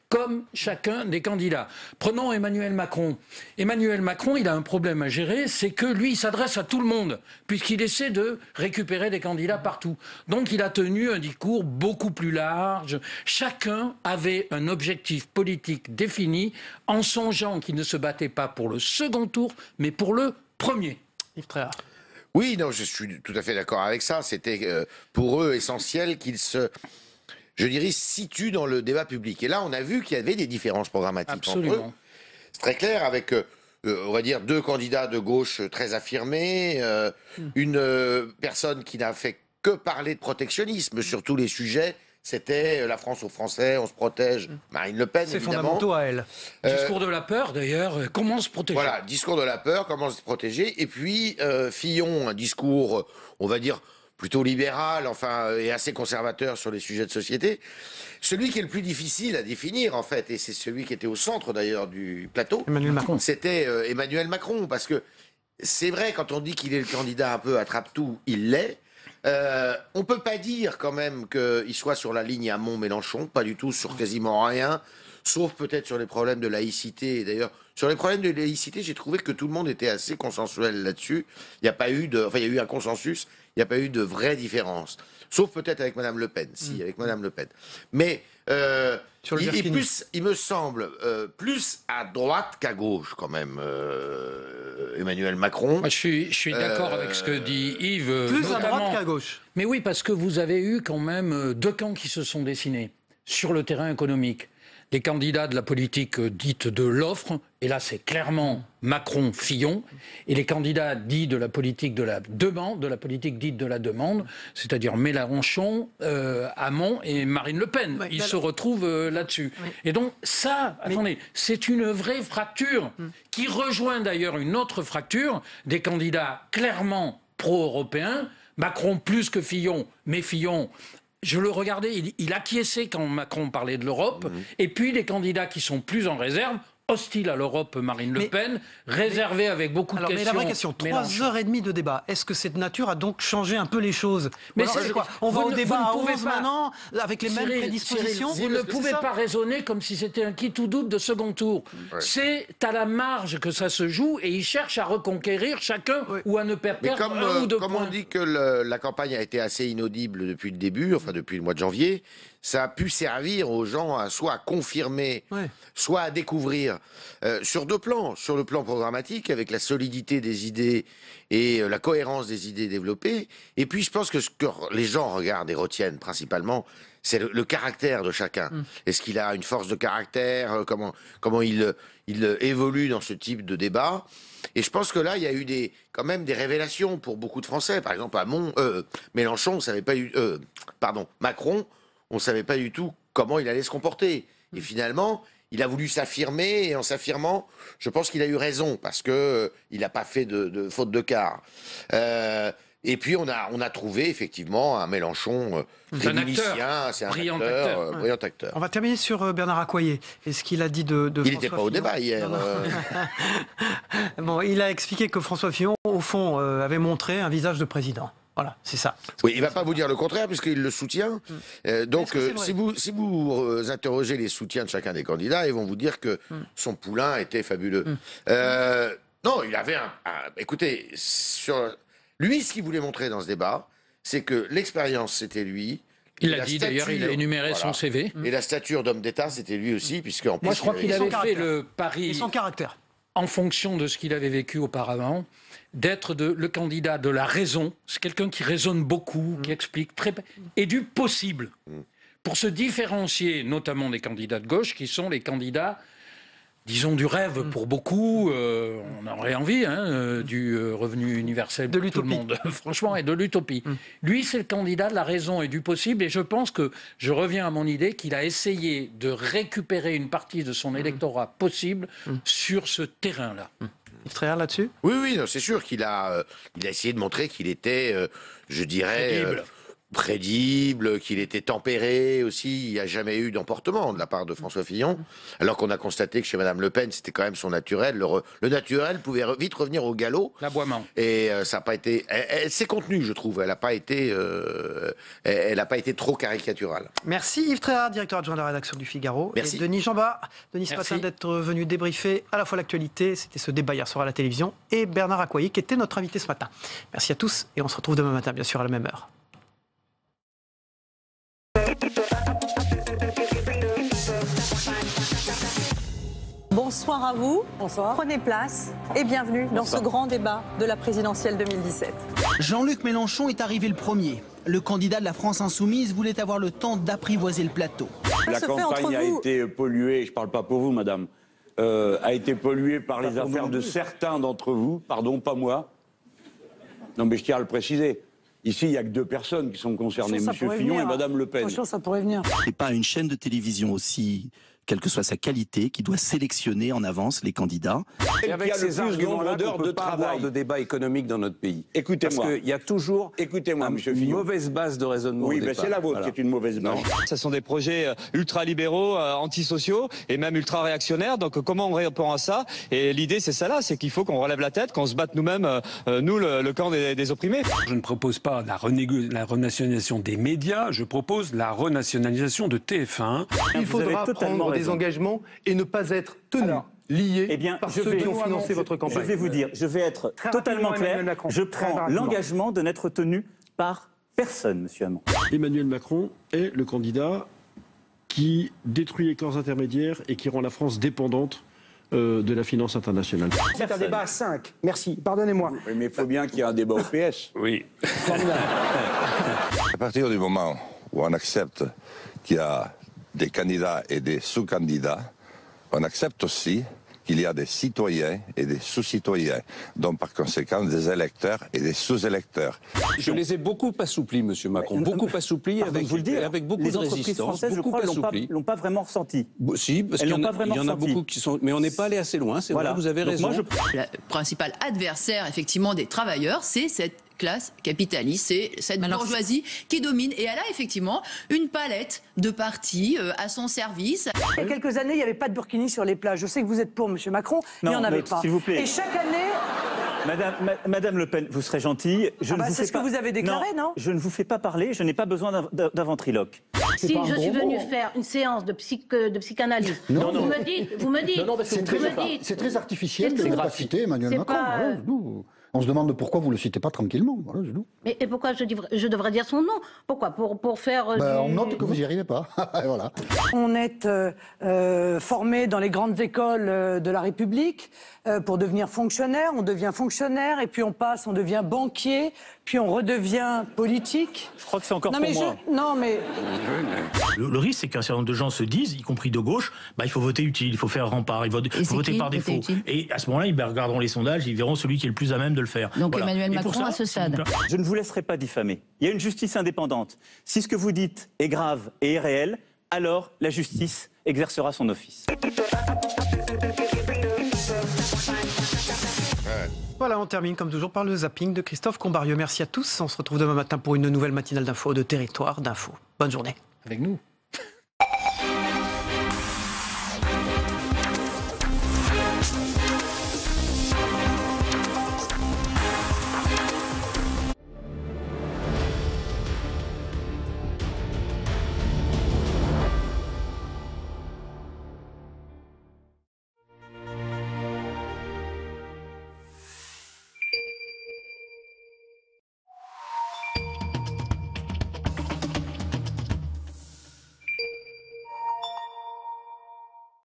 E: comme chacun des candidats. Prenons Emmanuel Macron. Emmanuel Macron, il a un problème à gérer, c'est que lui, il s'adresse à tout le monde, puisqu'il essaie de récupérer des candidats partout. Donc il a tenu un discours beaucoup plus large. Chacun avait un objectif politique défini, en songeant qu'il ne se battait pas pour le second tour, mais pour le premier.
B: Yves Tréhard.
A: Oui, non, je suis tout à fait d'accord avec ça. C'était pour eux essentiel qu'ils je dirais, situe dans le débat public. Et là, on a vu qu'il y avait des différences programmatiques entre eux. C'est très clair, avec, on va dire, 2 candidats de gauche très affirmés, une personne qui n'a fait que parler de protectionnisme sur tous les sujets. C'était la France aux Français, on se protège. Marine Le Pen, évidemment.
B: C'est fondamental à elle.
E: Discours de la peur, d'ailleurs, comment se protéger?
A: Voilà, discours de la peur, comment se protéger. Et puis, Fillon, un discours, on va dire, plutôt libéral, et assez conservateur sur les sujets de société. Celui qui est le plus difficile à définir, en fait, et c'est celui qui était au centre, d'ailleurs, du plateau, c'était Emmanuel Macron. Parce que c'est vrai, quand on dit qu'il est le candidat un peu attrape-tout, il l'est. On ne peut pas dire, quand même, qu'il soit sur la ligne Hamon-Mélenchon, pas du tout, sur quasiment rien, sauf peut-être sur les problèmes de laïcité. D'ailleurs, sur les problèmes de laïcité, j'ai trouvé que tout le monde était assez consensuel là-dessus. Il n'y a pas eu il y a eu un consensus, il n'y a pas eu de vraie différence. Sauf peut-être avec Mme Le Pen, avec Mme Le Pen. Mais il me semble plus à droite qu'à gauche, quand même, Emmanuel Macron.
E: Moi, je suis d'accord avec ce que dit Yves.
B: Plus à droite qu'à gauche.
E: Mais oui, parce que vous avez eu quand même deux camps qui se sont dessinés sur le terrain économique. Les candidats de la politique dite de l'offre, et là c'est clairement Macron-Fillon, et les candidats dits de la politique de la demande, de la politique dite de la demande, c'est-à-dire Mélenchon, Hamon et Marine Le Pen. Ouais, ils se retrouvent là-dessus. Oui. Et donc ça, attendez, c'est une vraie fracture qui rejoint d'ailleurs une autre fracture des candidats clairement pro-européens, Macron plus que Fillon, mais Fillon... Je le regardais, il acquiesçait quand Macron parlait de l'Europe, et puis les candidats qui sont plus en réserve, hostiles à l'Europe, Marine Le Pen, réservés avec beaucoup de questions.
B: Mais la vraie question, 3h30 de débat, est-ce que cette nature a donc changé un peu les choses?
E: Mais
B: on va au débat à 11 maintenant, avec les mêmes prédispositions.
E: Vous ne pouvez pas raisonner comme si c'était un qui tout double de second tour. Ouais. C'est à la marge que ça se joue, et ils cherchent à reconquérir chacun ou à ne perdre un ou deux points.
A: Comme on dit que la campagne a été assez inaudible depuis le début, enfin depuis le mois de janvier, ça a pu servir aux gens soit à confirmer, soit à découvrir, sur deux plans. Sur le plan programmatique, avec la solidité des idées et la cohérence des idées développées. Et puis je pense que ce que les gens regardent et retiennent principalement, c'est le caractère de chacun. Est-ce qu'il a une force de caractère? Comment il évolue dans ce type de débat? Et je pense que là, il y a eu quand même des révélations pour beaucoup de Français. Par exemple, Mélenchon, on savait pas Macron, on ne savait pas du tout comment il allait se comporter. Et finalement, il a voulu s'affirmer, et en s'affirmant, je pense qu'il a eu raison, parce qu'il n'a pas fait de faute de quart. Et puis, on a trouvé effectivement un Mélenchon réminiscien, c'est un brillant acteur.
B: On va terminer sur Bernard Accoyer. Et ce qu'il a dit de
A: il n'était pas au débat hier.
B: Bon, il a expliqué que François Fillon, au fond, avait montré un visage de président. Voilà, c'est ça.
A: Oui, il ne va pas vous dire le contraire, puisqu'il le soutient. Donc, si vous interrogez les soutiens de chacun des candidats, ils vont vous dire que son poulain était fabuleux. Non, il avait écoutez, lui, ce qu'il voulait montrer dans ce débat, c'est que l'expérience, c'était lui.
E: Il l'a dit d'ailleurs, il a énuméré son CV.
A: Et la stature d'homme d'État, c'était lui aussi, puisqu'en plus...
E: Moi, je crois qu'il avait fait le pari...
B: Et son caractère.
E: En fonction de ce qu'il avait vécu auparavant, d'être le candidat de la raison. C'est quelqu'un qui raisonne beaucoup, qui explique très... et du possible. Pour se différencier, notamment des candidats de gauche, qui sont les candidats, disons, du rêve pour beaucoup. On aurait envie du revenu universel de tout le monde, franchement, et de l'utopie. Lui, c'est le candidat de la raison et du possible. Et je pense que, je reviens à mon idée, qu'il a essayé de récupérer une partie de son électorat possible sur ce terrain-là.
B: Yves Tréhard là-dessus?
A: Oui, c'est sûr qu'il a essayé de montrer qu'il était, je dirais... crédible, qu'il était tempéré aussi. Il n'y a jamais eu d'emportement de la part de François Fillon, alors qu'on a constaté que chez Madame Le Pen, c'était quand même son naturel. Le naturel pouvait vite revenir au galop.
E: L'aboiement.
A: Et ça n'a pas été... Elle s'est contenue, je trouve. Elle n'a pas été trop caricaturale.
B: Merci Yves Tréhard, directeur adjoint de la rédaction du Figaro.
A: Merci.
B: Et Denis Jambas, ce matin d'être venu débriefer à la fois l'actualité, c'était ce débat hier soir à la télévision, et Bernard Accoyer, qui était notre invité ce matin. Merci à tous, et on se retrouve demain matin, bien sûr, à la même heure.
K: Bonsoir à vous. Bonsoir. Prenez place et bienvenue dans ce grand débat de la présidentielle 2017.
L: Jean-Luc Mélenchon est arrivé le premier. Le candidat de la France insoumise voulait avoir le temps d'apprivoiser le plateau.
I: La campagne a été polluée, je ne parle pas pour vous, madame, a été polluée par les affaires de certains d'entre vous, pardon, pas moi. Non mais je tiens à le préciser. Ici, il n'y a que deux personnes qui sont concernées, M. Fillon et Mme Le Pen.
F: Attention, ça pourrait venir.
M: C'est pas une chaîne de télévision aussi, quelle que soit sa qualité, qui doit sélectionner en avance les candidats.
J: Et avec ces arguments-là, on ne peut pas avoir de débat économique dans notre pays.
I: Écoutez-moi.
J: Parce qu'il y a toujours une mauvaise base de raisonnement.
I: Oui, mais c'est la vôtre qui est une mauvaise base.
N: Ce sont des projets ultra-libéraux, antisociaux et même ultra-réactionnaires. Donc comment on répond à ça? Et l'idée, c'est ça là, c'est qu'il faut qu'on relève la tête, qu'on se batte nous-mêmes, nous, le camp des opprimés.
O: Je ne propose pas la renationalisation des médias, je propose la renationalisation de TF1.
H: Il faudra prendre des engagements et ne pas être tenu. Liés par ceux qui ont financé votre campagne.
G: Je vais vous dire, je vais être totalement clair. Je prends l'engagement de n'être tenu par personne, monsieur Hamon.
P: Emmanuel Macron est le candidat qui détruit les corps intermédiaires et qui rend la France dépendante de la finance internationale.
Q: C'est un débat à 5. Merci. Pardonnez-moi.
I: Oui, mais il faut bien qu'il y ait un débat au PS.
J: Oui. À partir du moment où on accepte qu'il y a des candidats et des sous-candidats, on accepte aussi qu'il y a des citoyens et des sous-citoyens, donc par conséquent des électeurs et des sous-électeurs. Je les ai beaucoup assouplis, M. Macron, beaucoup assouplis avec beaucoup de résistance,
G: je crois, l'ont pas vraiment ressenti.
J: Si, parce qu'il y en a beaucoup qui sont... Mais on n'est pas allé assez loin, c'est vrai, vous avez raison.
S: Le principal adversaire, effectivement, des travailleurs, c'est cette classe capitaliste, c'est cette bourgeoisie qui domine. Et elle a effectivement une palette de partis à son service.
F: Il y a quelques années, il n'y avait pas de burkini sur les plages. Je sais que vous êtes pour, M. Macron, mais il n'y en avait pas.
G: S'il vous plaît.
F: Et chaque année...
G: Madame Le Pen, vous serez gentille.
F: C'est ce que vous avez déclaré, non?
G: Je ne vous fais pas parler, je n'ai pas besoin d'un ventriloque.
R: Si je suis venu faire une séance de psychanalyse, vous me dites...
U: C'est très artificiel de ne pas citer Emmanuel Macron. On se demande pourquoi vous ne le citez pas tranquillement. Voilà,
R: et pourquoi je devrais dire son nom? Pourquoi? Pour faire...
U: On note que vous n'y arrivez pas. Voilà.
F: On est formé dans les grandes écoles de la République pour devenir fonctionnaire. On devient fonctionnaire et puis on devient banquier, puis on redevient politique.
G: Je crois que c'est encore pour moi.
F: Non, mais...
V: Le risque, c'est qu'un certain nombre de gens se disent, y compris de gauche, il faut voter utile, il faut faire rempart, il faut voter par défaut. Et à ce moment-là, ils regarderont les sondages, ils verront celui qui est le plus à même de le faire.
S: Donc voilà. Emmanuel Macron à ce stade.
G: Je ne vous laisserai pas diffamer. Il y a une justice indépendante. Si ce que vous dites est grave et est réel, alors la justice exercera son office.
B: Voilà, on termine comme toujours par le zapping de Christophe Combarieux. Merci à tous. On se retrouve demain matin pour une nouvelle matinale d'infos de Territoire d'Info. Bonne journée.
D: Avec nous.